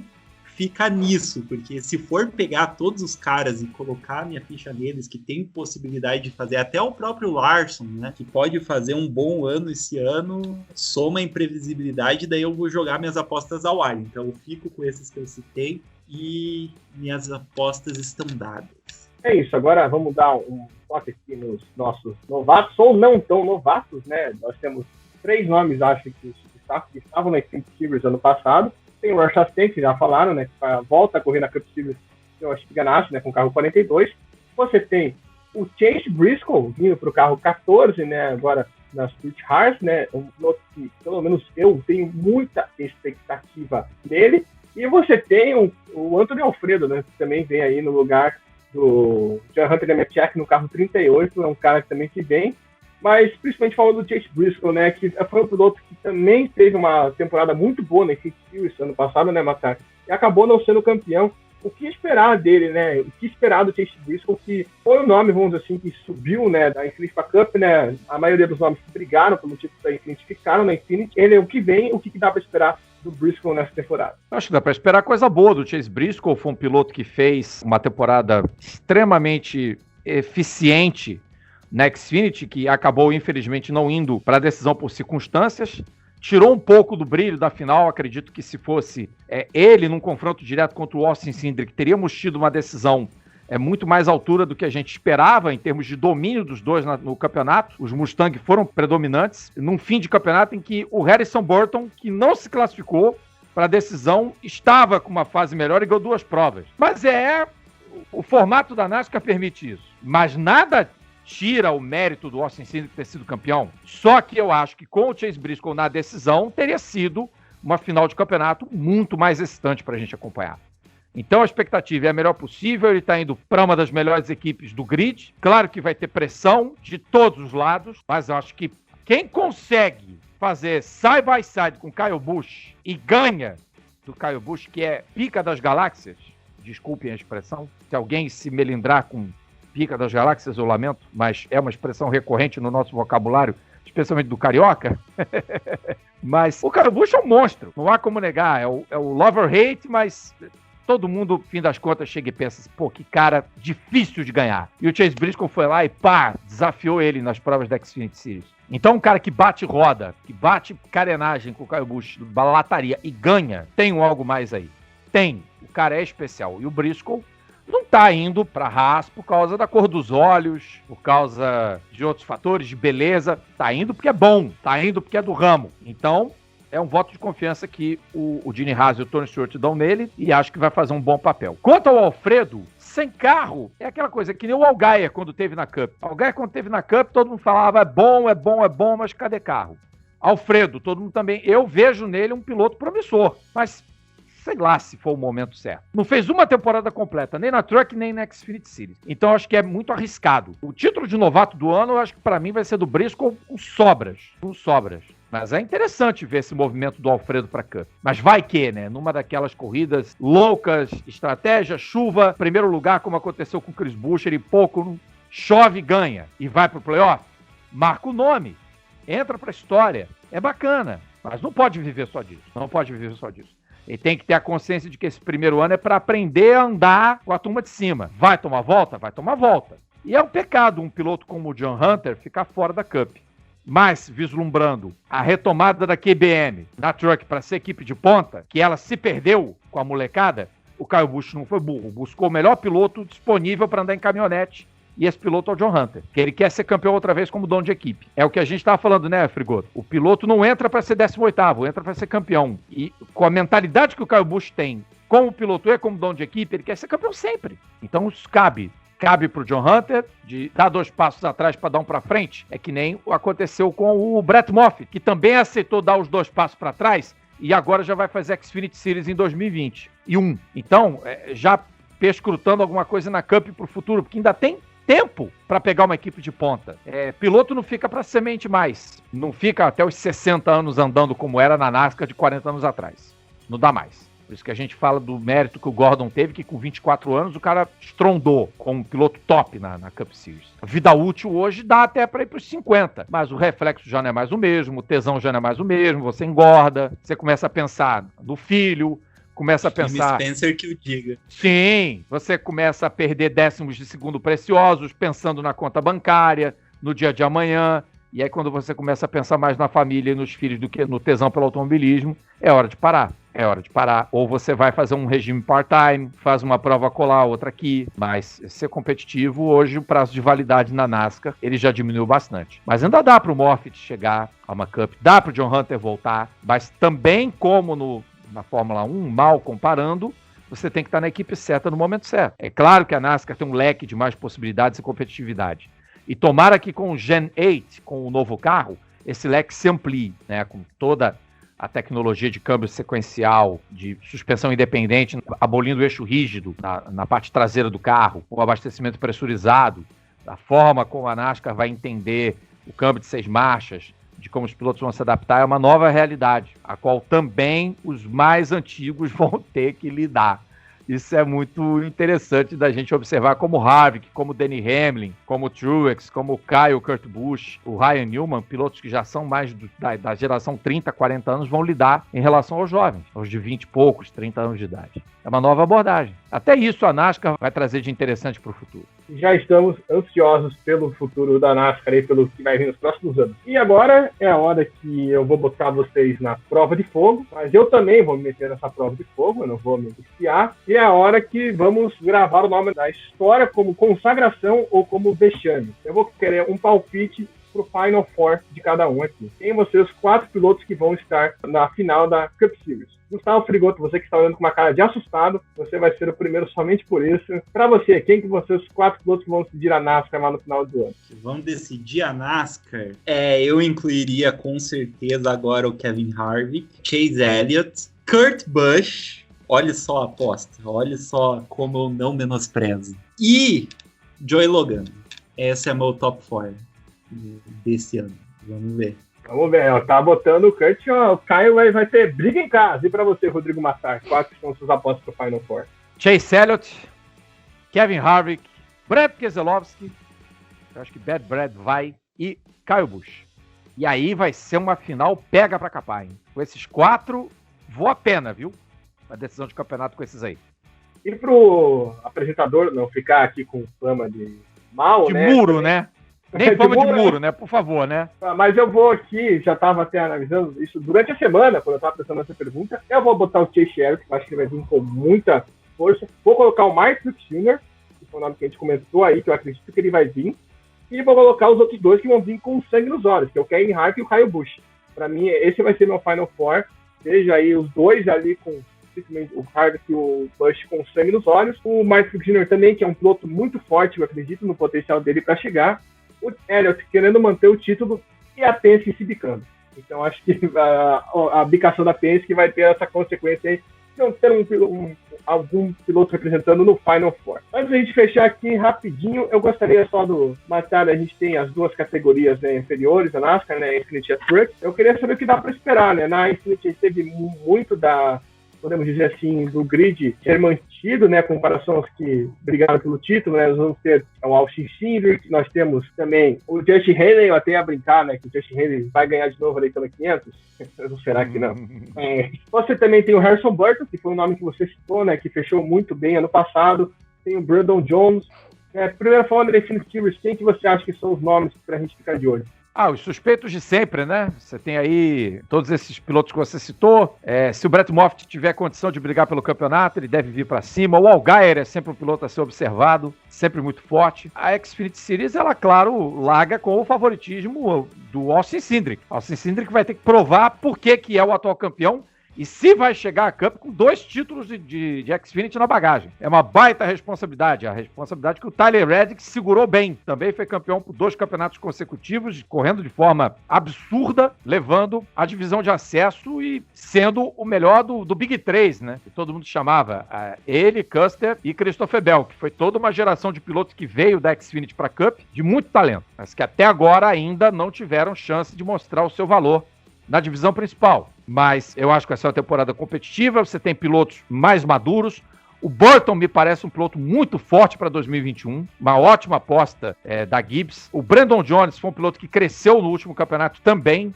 fica nisso, porque se for pegar todos os caras e colocar a minha ficha neles, que tem possibilidade de fazer, até o próprio Larson, né, que pode fazer um bom ano esse ano, soma a imprevisibilidade, daí eu vou jogar minhas apostas ao ar. Então eu fico com esses que eu citei e minhas apostas estão dadas. É isso, agora vamos dar um toque aqui nos nossos novatos, ou não tão novatos, né? Nós temos 3 nomes, acho que estavam na Infinity Series ano passado. Tem o Rush Chastain, que já falaram, né, que volta a correr na Cup Series, eu acho que Ganassi, né, com o carro 42. Você tem o Chase Briscoe vindo para o carro 14, né, agora na Stuart Haas, né, pelo menos eu tenho muita expectativa dele. E você tem o Anthony Alfredo, né, que também vem aí no lugar do John Hunter Nemechek no carro 38, é um cara que também que vem. Mas principalmente falando do Chase Briscoe, né, que foi um piloto que também teve uma temporada muito boa na Infinity Series ano passado, né, Matar? E acabou não sendo campeão. O que esperar dele, né? O que esperar do Chase Briscoe, que foi o nome, vamos dizer assim, que subiu, né, da Infinity Cup, né? A maioria dos nomes que brigaram pelo título da Infinity ficaram na Infinity. Ele é o que vem, o que dá para esperar do Briscoe nessa temporada? Acho que dá para esperar coisa boa do Chase Briscoe. Foi um piloto que fez uma temporada extremamente eficiente na Xfinity, que acabou, infelizmente, não indo para a decisão por circunstâncias. Tirou um pouco do brilho da final. Acredito que se fosse ele num confronto direto contra o Austin Cindric, teríamos tido uma decisão muito mais à altura do que a gente esperava em termos de domínio dos dois no campeonato. Os Mustang foram predominantes num fim de campeonato em que o Harrison Burton, que não se classificou para a decisão, estava com uma fase melhor e ganhou 2 provas. Mas o formato da NASCAR permite isso. Mas nada tira o mérito do Austin Cindric ter sido campeão. Só que eu acho que com o Chase Briscoe na decisão, teria sido uma final de campeonato muito mais excitante para a gente acompanhar. Então a expectativa é a melhor possível, ele está indo para uma das melhores equipes do grid. Claro que vai ter pressão de todos os lados, mas eu acho que quem consegue fazer side-by-side com Kyle Busch e ganha do Kyle Busch, que é pica das galáxias, desculpem a expressão, se alguém se melindrar com pica das galáxias, eu lamento, mas é uma expressão recorrente no nosso vocabulário, especialmente do carioca. Mas o Kyle Busch é um monstro, não há como negar, é o love-or-hate, mas todo mundo, fim das contas, chega e pensa assim, pô, que cara difícil de ganhar. E o Chase Briscoe foi lá e desafiou ele nas provas da Xfinity Series. Então um cara que bate roda, que bate carenagem com o Kyle Busch, balataria e ganha, tem algo mais aí. Tem, o cara é especial. E o Briscoe não tá indo pra Haas por causa da cor dos olhos, por causa de outros fatores de beleza. Tá indo porque é bom, tá indo porque é do ramo. Então, é um voto de confiança que o Gene Haas e o Tony Stewart dão nele e acho que vai fazer um bom papel. Quanto ao Alfredo, sem carro, é aquela coisa que nem o Allgaier quando teve na Cup. Allgaier quando teve na Cup, todo mundo falava é bom, mas cadê carro? Alfredo, todo mundo também, eu vejo nele um piloto promissor, mas sei lá se foi o momento certo. Não fez uma temporada completa, nem na Truck, nem na Xfinity Series. Então, acho que é muito arriscado. O título de novato do ano, eu acho que para mim vai ser do Briscoe com sobras. Mas é interessante ver esse movimento do Alfredo para Cup. Mas vai que, né? Numa daquelas corridas loucas, estratégia, chuva, primeiro lugar, como aconteceu com o Chris Buescher, e pouco chove e ganha. E vai pro playoff, marca o nome, entra pra história. É bacana, mas não pode viver só disso. Ele tem que ter a consciência de que esse primeiro ano é para aprender a andar com a turma de cima. Vai tomar volta? Vai tomar volta. E é um pecado um piloto como o John Hunter ficar fora da Cup. Mas, vislumbrando a retomada da QBM na Truck para ser equipe de ponta, que ela se perdeu com a molecada, o Kyle Busch não foi burro. Buscou o melhor piloto disponível para andar em caminhonete. E esse piloto é o John Hunter, que ele quer ser campeão outra vez como dono de equipe. É o que a gente estava falando, né, Frigoto? O piloto não entra para ser 18º, entra para ser campeão. E com a mentalidade que o Kyle Busch tem, como piloto e como dono de equipe, ele quer ser campeão sempre. Então isso cabe pro John Hunter de dar 2 passos atrás para dar um para frente. É que nem aconteceu com o Brett Moffitt, que também aceitou dar os 2 passos para trás e agora já vai fazer Xfinity Series em 2021. Então, já perscrutando alguma coisa na Cup pro futuro, porque ainda tem tempo para pegar uma equipe de ponta. Piloto não fica para semente mais. Não fica até os 60 anos andando como era na NASCAR de 40 anos atrás. Não dá mais. Por isso que a gente fala do mérito que o Gordon teve, que com 24 anos o cara estrondou como um piloto top na Cup Series. A vida útil hoje dá até para ir para os 50, mas o reflexo já não é mais o mesmo, o tesão já não é mais o mesmo, você engorda, você começa a pensar no filho, começa a pensar... Spencer que o diga. Sim, você começa a perder décimos de segundo preciosos, pensando na conta bancária, no dia de amanhã. E aí quando você começa a pensar mais na família e nos filhos do que no tesão pelo automobilismo, é hora de parar. É hora de parar. Ou você vai fazer um regime part-time, faz uma prova colar, outra aqui. Mas ser competitivo, hoje o prazo de validade na NASCAR, ele já diminuiu bastante. Mas ainda dá para o Moffitt chegar a uma Cup, dá para o John Hunter voltar, mas também como na Fórmula 1, mal comparando, você tem que estar na equipe certa no momento certo. É claro que a NASCAR tem um leque de mais possibilidades e competitividade. E tomara que com o Gen 8, com o novo carro, esse leque se amplie, né? Com toda a tecnologia de câmbio sequencial, de suspensão independente, abolindo o eixo rígido na parte traseira do carro, o abastecimento pressurizado, a forma como a NASCAR vai entender o câmbio de 6 marchas, de como os pilotos vão se adaptar, é uma nova realidade, a qual também os mais antigos vão ter que lidar. Isso é muito interessante da gente observar como o Harvick, como o Denny Hamlin, como o Truex, como o Kyle Kurt Busch, o Ryan Newman, pilotos que já são mais da geração 30, 40 anos, vão lidar em relação aos jovens, aos de 20 e poucos, 30 anos de idade. É uma nova abordagem. Até isso a NASCAR vai trazer de interessante para o futuro. Já estamos ansiosos pelo futuro da NASCAR e pelo que vai vir nos próximos anos. E agora é a hora que eu vou botar vocês na prova de fogo, mas eu também vou me meter nessa prova de fogo, eu não vou me desfiar. E é a hora que vamos gravar o nome da história como consagração ou como vexame. Eu vou querer um palpite pro Final Four de cada um aqui. Quem vão ser os 4 pilotos que vão estar na final da Cup Series? Gustavo Frigoto, você que está olhando com uma cara de assustado, você vai ser o primeiro somente por isso. Para você, quem que vão ser os 4 pilotos que vão decidir a NASCAR lá no final do ano? Vamos decidir a NASCAR? Eu incluiria com certeza agora o Kevin Harvick, Chase Elliott, Kurt Busch, olha só a aposta, olha só como eu não menosprezo, e Joey Logano. Esse é meu top 4 desse ano. Vamos ver. Vamos ver, tá botando o Kurt, o Caio vai ter briga em casa. E pra você, Rodrigo Massar, quais são suas apostas pro Final Four? Chase Elliott, Kevin Harvick, Brad Keselowski, eu acho que Bad Brad vai, e Kyle Busch. E aí vai ser uma final pega pra capar, hein? Com esses 4, voa a pena, viu? A decisão de campeonato com esses aí. E pro apresentador não ficar aqui com fama de mal, né? De muro, né? Nem fama de muro, né? Por favor, né? Mas eu vou aqui, já estava até analisando isso durante a semana, quando eu estava pensando nessa pergunta. Eu vou botar o Chase Elliott, que eu acho que vai vir com muita força. Vou colocar o Mark Truex, que foi o nome que a gente comentou aí, que eu acredito que ele vai vir. E vou colocar os outros 2 que vão vir com sangue nos olhos, que é o Kevin Harvick e o Kyle Busch. Para mim, esse vai ser meu Final Four. Veja aí os 2 ali com o Harvick e o Busch com sangue nos olhos. O Mark Truex também, que é um piloto muito forte, eu acredito no potencial dele para chegar. O Elliott querendo manter o título e a Penske se bicando. Então acho que a bicação da Penske vai ter essa consequência aí, não ter algum piloto representando no Final Four. Antes da gente fechar aqui rapidinho, eu gostaria só do matar, a gente tem as 2 categorias, né, inferiores da NASCAR, né, Infinity e Truck. Eu queria saber o que dá para esperar, né? Na Infinity teve muito podemos dizer assim, do grid ser mantido, né, com comparação aos que brigaram pelo título, né, nós vamos ter o Austin Cindric, nós temos também o Justin Haley, eu até ia brincar, né, que o Justin Haley vai ganhar de novo a Daytona 500, não será que não? Você também tem o Harrison Burton, que foi um nome que você citou, né, que fechou muito bem ano passado, tem o Brandon Jones. Primeiro falando da Infinity Series, quem que você acha que são os nomes pra gente ficar de olho? Os suspeitos de sempre, né? Você tem aí todos esses pilotos que você citou. Se o Brett Moffitt tiver condição de brigar pelo campeonato, ele deve vir para cima. O Allgaier é sempre um piloto a ser observado, sempre muito forte. A Xfinity Series, ela, claro, larga com o favoritismo do Austin Cindric. Austin Cindric vai ter que provar por que é o atual campeão e se vai chegar à Cup com 2 títulos de Xfinity na bagagem. É uma baita responsabilidade, a responsabilidade que o Tyler Reddick segurou bem. Também foi campeão por 2 campeonatos consecutivos, correndo de forma absurda, levando a divisão de acesso e sendo o melhor do Big 3, né? Que todo mundo chamava. Ele, Custer e Christopher Bell, que foi toda uma geração de pilotos que veio da Xfinity para a Cup, de muito talento, mas que até agora ainda não tiveram chance de mostrar o seu valor na divisão principal. Mas eu acho que vai ser uma temporada competitiva, você tem pilotos mais maduros. O Burton me parece um piloto muito forte para 2021, uma ótima aposta da Gibbs. O Brandon Jones foi um piloto que cresceu no último campeonato também.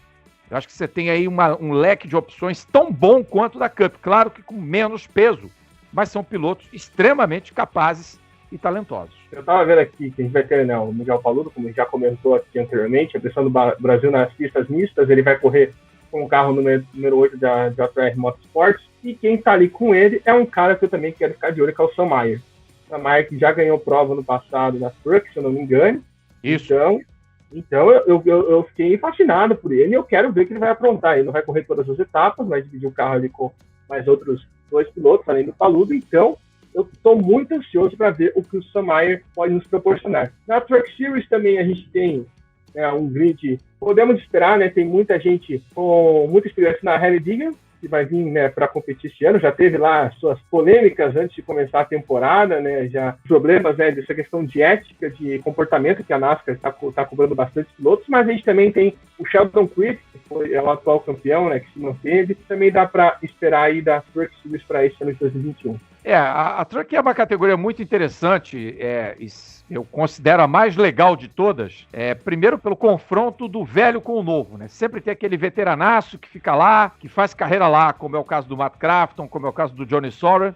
Eu acho que você tem aí um leque de opções tão bom quanto da Cup, claro que com menos peso, mas são pilotos extremamente capazes e talentosos. Eu estava vendo aqui que a gente vai ter, né, o Miguel Paludo, como a gente já comentou aqui anteriormente, a pressão do Brasil nas pistas mistas, ele vai correr com o carro número 8 da JR Motorsports, e quem está ali com ele é um cara que eu também quero ficar de olho, que é o Sam Mayer. O Sam Mayer que já ganhou prova no passado na Truck, se eu não me engano. Isso. Então eu fiquei fascinado por ele e eu quero ver o que ele vai aprontar. Ele não vai correr todas as etapas, vai dividir o carro ali com mais outros 2 pilotos, além do Paludo. Então, eu estou muito ansioso para ver o que o Sam Mayer pode nos proporcionar. Na Truck Series também a gente tem um grid, podemos esperar, né? Tem muita gente com muita experiência na Hailie Deegan, que vai vir, né, para competir esse ano. Já teve lá suas polêmicas antes de começar a temporada, né, já problemas, né, dessa questão de ética, de comportamento que a NASCAR está cobrando bastante pilotos, mas a gente também tem o Sheldon Creed, que é o atual campeão, né, que se manteve. Também dá para esperar aí da Truck Series para esse ano de 2021. A Truck é uma categoria muito interessante, eu considero a mais legal de todas, primeiro pelo confronto do velho com o novo, né? Sempre tem aquele veteranaço que fica lá, que faz carreira lá, como é o caso do Matt Crafton, como é o caso do Johnny Sauer,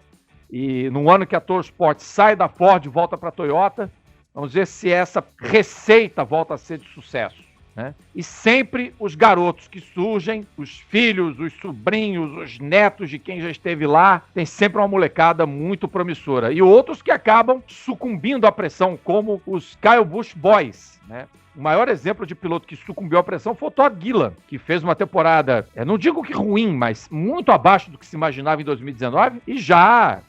e no ano que a TourSport sai da Ford e volta para a Toyota, vamos ver se essa receita volta a ser de sucesso. Né? E sempre os garotos que surgem, os filhos, os sobrinhos, os netos de quem já esteve lá, tem sempre uma molecada muito promissora. E outros que acabam sucumbindo à pressão, como os Kyle Busch Boys, né? O maior exemplo de piloto que sucumbiu à pressão foi o Todd Gilliland, que fez uma temporada, não digo que ruim, mas muito abaixo do que se imaginava em 2019, e já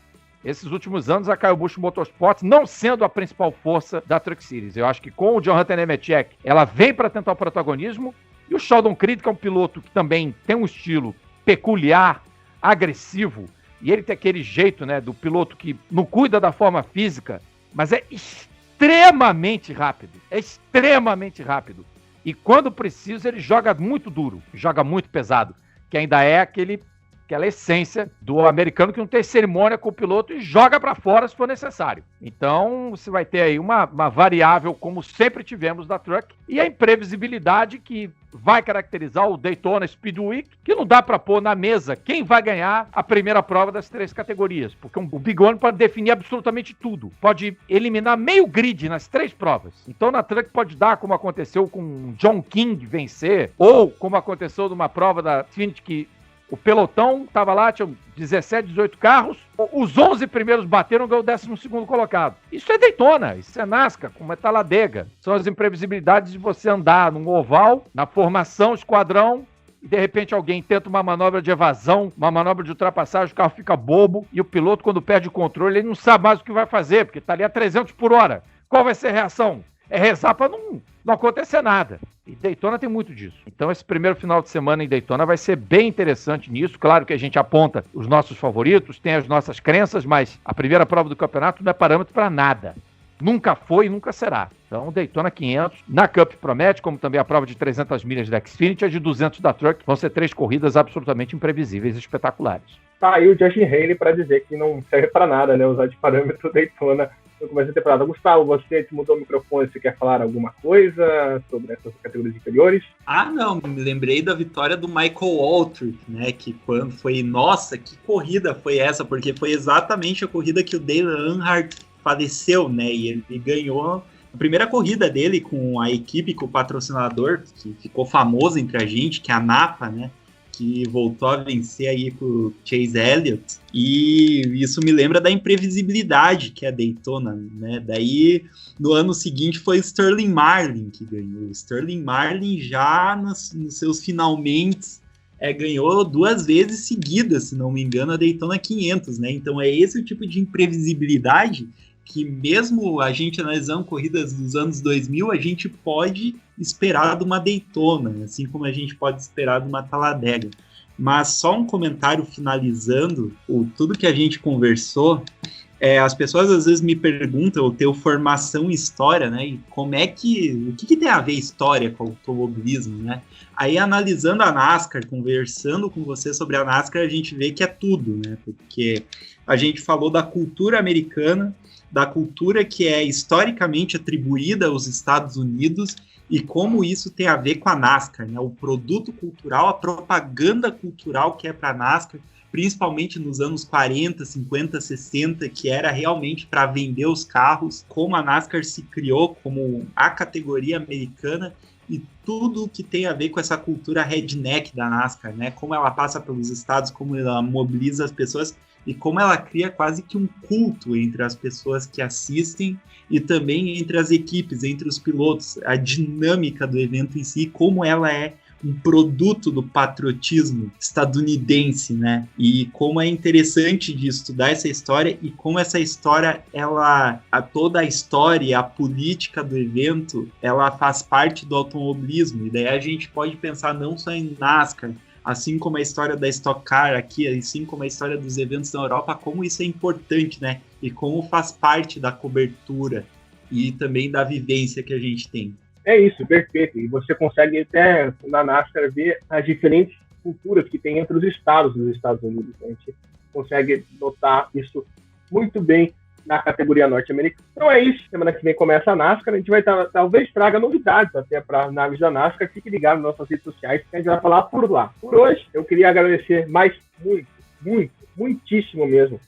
esses últimos anos a Kyle Busch Motorsports não sendo a principal força da Truck Series. Eu acho que com o John Hunter Nemechek, ela vem para tentar o protagonismo, e o Sheldon Creed, que é um piloto que também tem um estilo peculiar, agressivo, e ele tem aquele jeito, né, do piloto que não cuida da forma física, mas é extremamente rápido. E quando precisa, ele joga muito duro, joga muito pesado, que ainda é aquela essência do americano que não tem cerimônia com o piloto e joga para fora se for necessário. Então, você vai ter aí uma variável, como sempre tivemos na Truck, e a imprevisibilidade que vai caracterizar o Daytona Speed Week, que não dá para pôr na mesa quem vai ganhar a primeira prova das 3 categorias, porque o Big One pode definir absolutamente tudo, pode eliminar meio grid nas 3 provas. Então, na Truck pode dar como aconteceu com John King vencer, ou como aconteceu numa prova da Xfinity que o pelotão estava lá, tinha 17, 18 carros, os 11 primeiros bateram, ganhou o 12º colocado. Isso é Daytona, isso é NASCAR, como é Talladega. São as imprevisibilidades de você andar num oval, na formação, esquadrão, e de repente alguém tenta uma manobra de evasão, uma manobra de ultrapassagem, o carro fica bobo, e o piloto, quando perde o controle, ele não sabe mais o que vai fazer, porque está ali a 300 por hora. Qual vai ser a reação? É rezar para não acontecer nada. E Daytona tem muito disso. Então esse primeiro final de semana em Daytona vai ser bem interessante nisso. Claro que a gente aponta os nossos favoritos, tem as nossas crenças, mas a primeira prova do campeonato não é parâmetro para nada. Nunca foi e nunca será. Então Daytona 500, na Cup promete, como também a prova de 300 milhas da Xfinity, a de 200 da Truck, vão ser 3 corridas absolutamente imprevisíveis e espetaculares. Tá aí o Justin Haley para dizer que não serve para nada, né, usar de parâmetro Daytona no começo da temporada. Gustavo, você que mudou o microfone, você quer falar alguma coisa sobre essas categorias inferiores? Não, me lembrei da vitória do Michael Waltrip, né, que quando foi, nossa, que corrida foi essa, porque foi exatamente a corrida que o Dale Earnhardt faleceu, né, e ele ganhou a primeira corrida dele com a equipe, com o patrocinador, que ficou famoso entre a gente, que é a Napa, né, que voltou a vencer aí com o Chase Elliott, e isso me lembra da imprevisibilidade que é a Daytona, né? Daí, no ano seguinte, foi o Sterling Marlin que ganhou. O Sterling Marlin já nos seus finalmente ganhou 2 vezes seguidas, se não me engano, a Daytona 500, né? Então é esse o tipo de imprevisibilidade que mesmo a gente analisando corridas dos anos 2000, a gente pode esperar de uma Daytona, assim como a gente pode esperar de uma Talladega. Mas só um comentário finalizando tudo que a gente conversou. As pessoas às vezes me perguntam, eu tenho formação em história, né? E o que tem a ver história com o automobilismo, né? Aí analisando a NASCAR, conversando com você sobre a NASCAR, a gente vê que é tudo, né? Porque a gente falou da cultura americana, da cultura que é historicamente atribuída aos Estados Unidos e como isso tem a ver com a NASCAR, né? O produto cultural, a propaganda cultural que é para a NASCAR, principalmente nos anos 40, 50, 60, que era realmente para vender os carros, como a NASCAR se criou como a categoria americana e tudo que tem a ver com essa cultura redneck da NASCAR, né? Como ela passa pelos estados, como ela mobiliza as pessoas e como ela cria quase que um culto entre as pessoas que assistem e também entre as equipes, entre os pilotos, a dinâmica do evento em si, como ela é um produto do patriotismo estadunidense, né? E como é interessante de estudar essa história e como essa história, toda a história e a política do evento, ela faz parte do automobilismo. E daí a gente pode pensar não só em NASCAR, assim como a história da Stock Car aqui, assim como a história dos eventos na Europa, como isso é importante, né? E como faz parte da cobertura e também da vivência que a gente tem. É isso, perfeito. E você consegue até na NASCAR ver as diferentes culturas que tem entre os estados dos Estados Unidos. A gente consegue notar isso muito bem na categoria norte-americana. Então é isso. Semana que vem começa a NASCAR. A gente vai talvez traga novidades até para análises da NASCAR. Fique ligado nas nossas redes sociais que a gente vai falar por lá. Por hoje, eu queria agradecer muitíssimo mesmo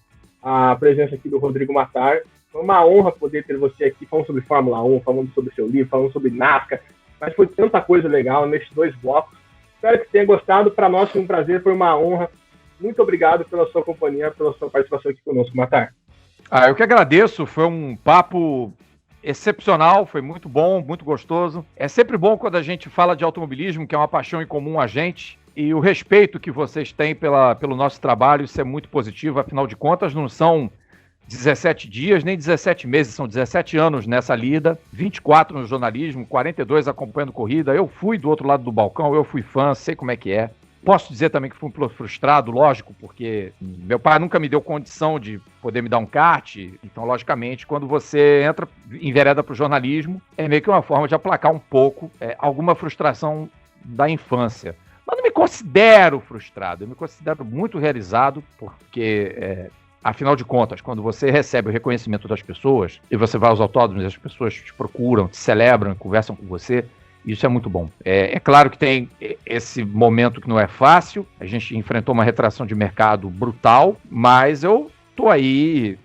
a presença aqui do Rodrigo Matar. Foi uma honra poder ter você aqui falando sobre Fórmula 1, falando sobre seu livro, falando sobre NASCAR, mas foi tanta coisa legal nesses 2 blocos. Espero que tenha gostado. Para nós foi um prazer, foi uma honra. Muito obrigado pela sua companhia, pela sua participação aqui conosco, Matar. Eu que agradeço, foi um papo excepcional, foi muito bom, muito gostoso. É sempre bom quando a gente fala de automobilismo, que é uma paixão em comum a gente, e o respeito que vocês têm pelo nosso trabalho, isso é muito positivo, afinal de contas não são 17 dias, nem 17 meses, são 17 anos nessa lida, 24 no jornalismo, 42 acompanhando corrida. Eu fui do outro lado do balcão, eu fui fã, sei como é que é. Posso dizer também que fui um piloto frustrado, lógico, porque meu pai nunca me deu condição de poder me dar um kart, então, logicamente, quando você entra em vereda para o jornalismo, é meio que uma forma de aplacar um pouco alguma frustração da infância. Mas não me considero frustrado, eu me considero muito realizado, porque... Afinal de contas, quando você recebe o reconhecimento das pessoas e você vai aos autódromos e as pessoas te procuram, te celebram, conversam com você, isso é muito bom. É claro que tem esse momento que não é fácil, a gente enfrentou uma retração de mercado brutal, mas eu estou aí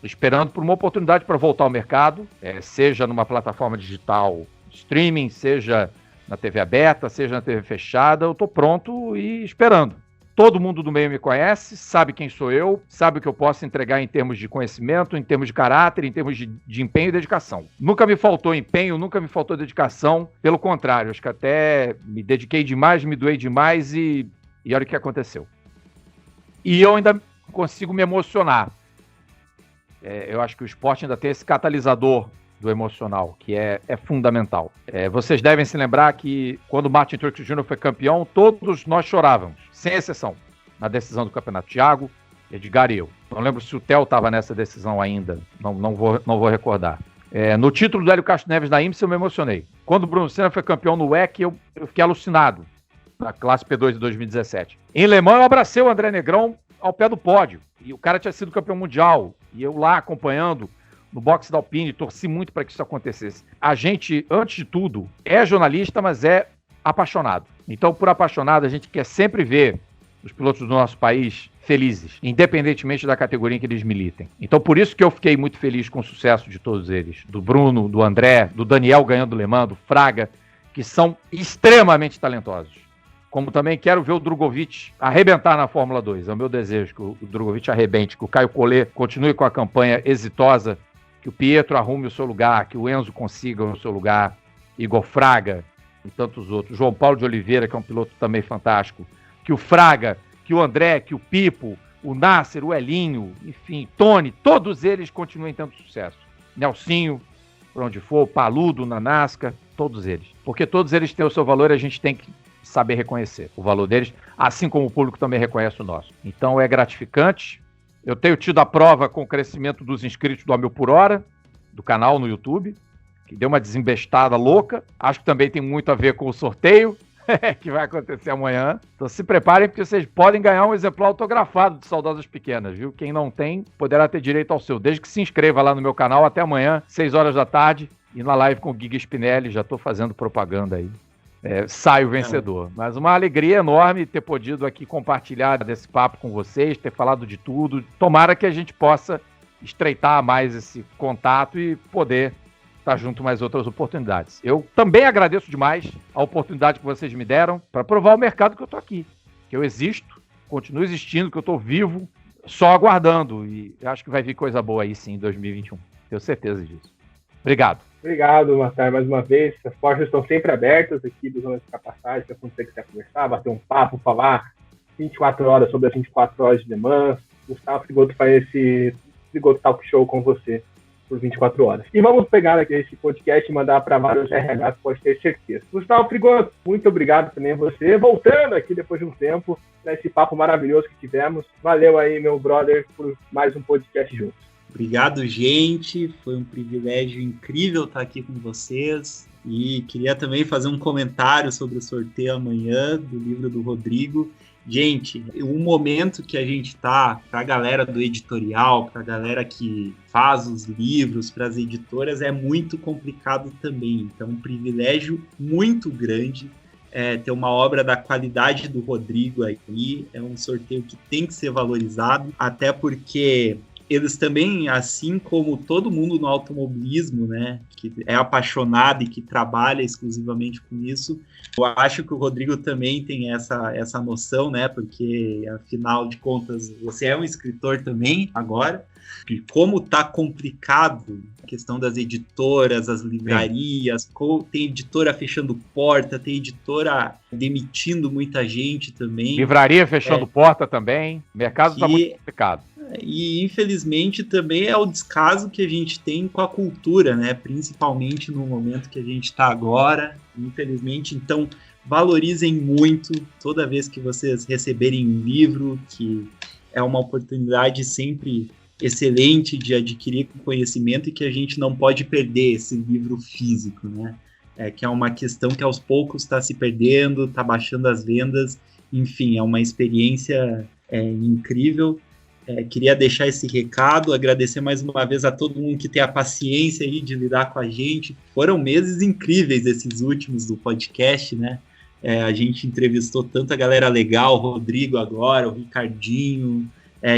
esperando por uma oportunidade para voltar ao mercado, seja numa plataforma digital streaming, seja na TV aberta, seja na TV fechada, eu estou pronto e esperando. Todo mundo do meio me conhece, sabe quem sou eu, sabe o que eu posso entregar em termos de conhecimento, em termos de caráter, em termos de empenho e dedicação. Nunca me faltou empenho, nunca me faltou dedicação, pelo contrário, acho que até me dediquei demais, me doei demais e olha o que aconteceu. E eu ainda consigo me emocionar. Eu acho que o esporte ainda tem esse catalisador do emocional, que é fundamental. Vocês devem se lembrar que quando o Martin Truex Jr. foi campeão, todos nós chorávamos, sem exceção, na decisão do Campeonato. Thiago, Edgar e eu. Não lembro se o Theo estava nessa decisão ainda, não vou recordar. No título do Hélio Castro Neves da IMSA eu me emocionei. Quando o Bruno Senna foi campeão no WEC, eu fiquei alucinado, na classe P2 de 2017. Em Le Mans eu abracei o André Negrão ao pé do pódio, e o cara tinha sido campeão mundial, e eu lá acompanhando no boxe da Alpine, torci muito para que isso acontecesse. A gente, antes de tudo, é jornalista, mas é apaixonado. Então, por apaixonado, a gente quer sempre ver os pilotos do nosso país felizes, independentemente da categoria em que eles militem. Então, por isso que eu fiquei muito feliz com o sucesso de todos eles. Do Bruno, do André, do Daniel ganhando o Le Mans, do Fraga, que são extremamente talentosos. Como também quero ver o Drogovic arrebentar na Fórmula 2. É o meu desejo que o Drogovic arrebente, que o Caio Collet continue com a campanha exitosa, que o Pietro arrume o seu lugar, que o Enzo consiga o seu lugar, Igor Fraga e tantos outros. João Paulo de Oliveira, que é um piloto também fantástico, que o Fraga, que o André, que o Pipo, o Nasser, o Elinho, enfim, Tony, todos eles continuem tendo sucesso. Nelsinho, por onde for, Paludo na NASCAR, todos eles. Porque todos eles têm o seu valor e a gente tem que saber reconhecer o valor deles, assim como o público também reconhece o nosso. Então é gratificante. Eu tenho tido a prova com o crescimento dos inscritos do A Mil por Hora, do canal no YouTube, que deu uma desembestada louca. Acho que também tem muito a ver com o sorteio, que vai acontecer amanhã. Então se preparem, porque vocês podem ganhar um exemplar autografado de Saudosas Pequenas, viu? Quem não tem, poderá ter direito ao seu. Desde que se inscreva lá no meu canal, até amanhã, 6 horas da tarde, e na live com o Giga Spinelli, já estou fazendo propaganda aí. saio vencedor. Mas uma alegria enorme ter podido aqui compartilhar desse papo com vocês, ter falado de tudo. Tomara que a gente possa estreitar mais esse contato e poder estar junto mais outras oportunidades. Eu também agradeço demais a oportunidade que vocês me deram para provar ao mercado que eu estou aqui, que eu existo, continuo existindo, que eu estou vivo, só aguardando. E acho que vai vir coisa boa aí sim em 2021. Tenho certeza disso. Obrigado. Obrigado, Marcelo, mais uma vez. As portas estão sempre abertas aqui do Zona de Ultrapassagem, se você quiser conversar, bater um papo, falar 24 horas sobre as 24 horas de Le Mans. Gustavo Frigoto faz esse Frigoto Talk Show com você por 24 horas. E vamos pegar aqui esse podcast e mandar para vários RH, pode ter certeza. Gustavo Frigoto, muito obrigado também a você. Voltando aqui depois de um tempo, nesse papo maravilhoso que tivemos. Valeu aí, meu brother, por mais um podcast juntos. Obrigado, gente. Foi um privilégio incrível estar aqui com vocês. E queria também fazer um comentário sobre o sorteio amanhã do livro do Rodrigo. Gente, o momento que a gente está, para a galera do editorial, para a galera que faz os livros, para as editoras, é muito complicado também. Então, um privilégio muito grande ter uma obra da qualidade do Rodrigo aí. É um sorteio que tem que ser valorizado, até porque eles também, assim como todo mundo no automobilismo, né, que é apaixonado e que trabalha exclusivamente com isso, eu acho que o Rodrigo também tem essa noção, né, porque, afinal de contas, você é um escritor também agora, e como tá complicado a questão das editoras, as livrarias, tem editora fechando porta, tem editora demitindo muita gente também. Livraria fechando porta também, o mercado tá muito complicado. E, infelizmente, também é o descaso que a gente tem com a cultura, né? Principalmente no momento que a gente está agora, infelizmente. Então, valorizem muito toda vez que vocês receberem um livro, que é uma oportunidade sempre excelente de adquirir conhecimento e que a gente não pode perder esse livro físico, né? Que é uma questão que aos poucos está se perdendo, está baixando as vendas. Enfim, é uma experiência incrível. Queria deixar esse recado, agradecer mais uma vez a todo mundo que tem a paciência aí de lidar com a gente. Foram meses incríveis esses últimos do podcast, né? A gente entrevistou tanta galera legal, o Rodrigo agora, o Ricardinho,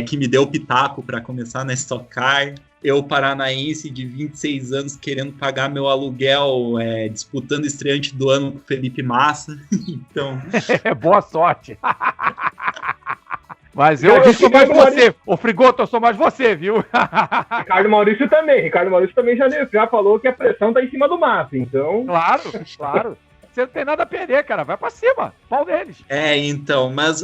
que me deu pitaco para começar na Stock Car. Eu, paranaense de 26 anos, querendo pagar meu aluguel, disputando estreante do ano com o Felipe Massa. Então... Boa sorte! Mas eu sou mais você. Ô, Frigoto, eu sou mais você, viu? Ricardo Maurício também já falou que a pressão tá em cima do mapa, então... Claro. Você não tem nada a perder, cara. Vai pra cima. Pau deles. Então, mas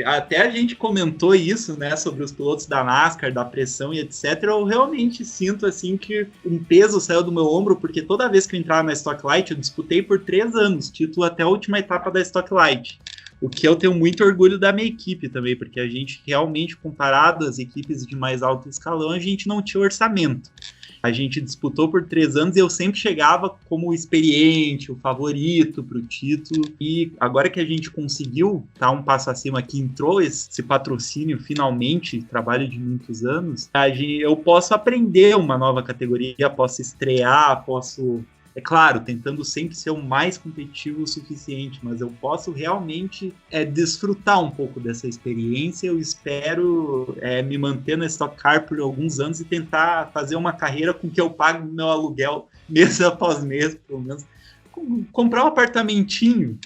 até a gente comentou isso, né, sobre os pilotos da NASCAR, da pressão e etc. Eu realmente sinto, assim, que um peso saiu do meu ombro, porque toda vez que eu entrava na Stock Light, eu disputei por 3 anos, título até a última etapa da Stock Light. O que eu tenho muito orgulho da minha equipe também, porque a gente realmente, comparado às equipes de mais alto escalão, a gente não tinha orçamento. A gente disputou por 3 anos e eu sempre chegava como o experiente, o favorito para o título. E agora que a gente conseguiu dar um passo acima, que entrou esse patrocínio finalmente, trabalho de muitos anos, eu posso aprender uma nova categoria, posso estrear, posso... É claro, tentando sempre ser o mais competitivo o suficiente, mas eu posso realmente desfrutar um pouco dessa experiência. Eu espero me manter na Stock Car por alguns anos e tentar fazer uma carreira com que eu pague meu aluguel mês após mês, pelo menos. Comprar um apartamentinho,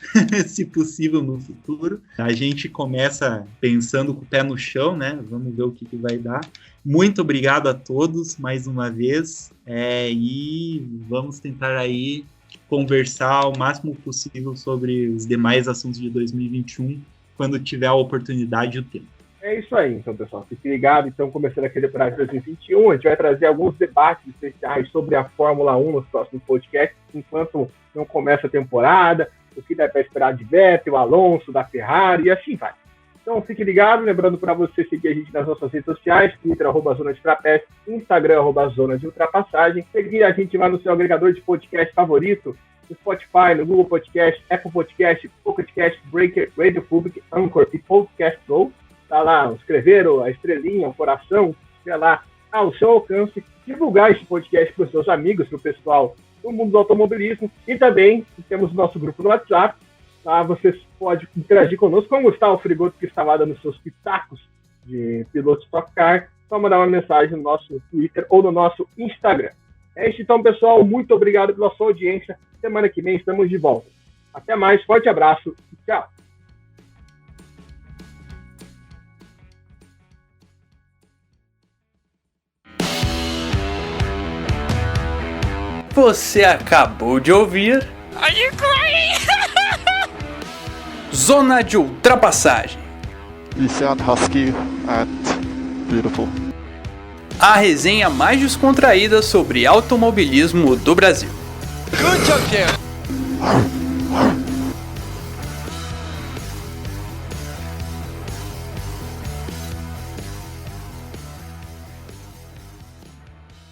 se possível, no futuro. A gente começa pensando com o pé no chão, né? Vamos ver o que vai dar. Muito obrigado a todos, mais uma vez. E vamos tentar aí conversar o máximo possível sobre os demais assuntos de 2021, quando tiver a oportunidade e o tempo. É isso aí, então, pessoal. Fique ligado. Então, começando aqui a temporada de 2021, a gente vai trazer alguns debates especiais sobre a Fórmula 1 nos próximos podcasts, enquanto não começa a temporada, o que dá para esperar de Vettel, Alonso, da Ferrari, e assim vai. Então, fique ligado. Lembrando para você seguir a gente nas nossas redes sociais, Twitter, @Zona de Trapézio, Instagram, @Zona de Ultrapassagem. Seguir a gente lá no seu agregador de podcast favorito, no Spotify, no Google Podcast, Apple Podcast, Pocket Cast, Breaker, Radio Public, Anchor e Podcast Go. Tá lá, escreveram a estrelinha, o coração, sei lá, ao seu alcance. Divulgar esse podcast para os seus amigos, para o pessoal no mundo do automobilismo. E também temos o nosso grupo no WhatsApp. Lá você pode interagir conosco com o Gustavo Frigoto, que está lá dando seus pitacos de piloto Stock Car. Só mandar uma mensagem no nosso Twitter ou no nosso Instagram. É isso então, pessoal. Muito obrigado pela sua audiência. Semana que vem estamos de volta. Até mais, forte abraço e tchau. Você acabou de ouvir Zona de Ultrapassagem. You sound husky and beautiful. A resenha mais descontraída sobre automobilismo do Brasil. Good job, Kim.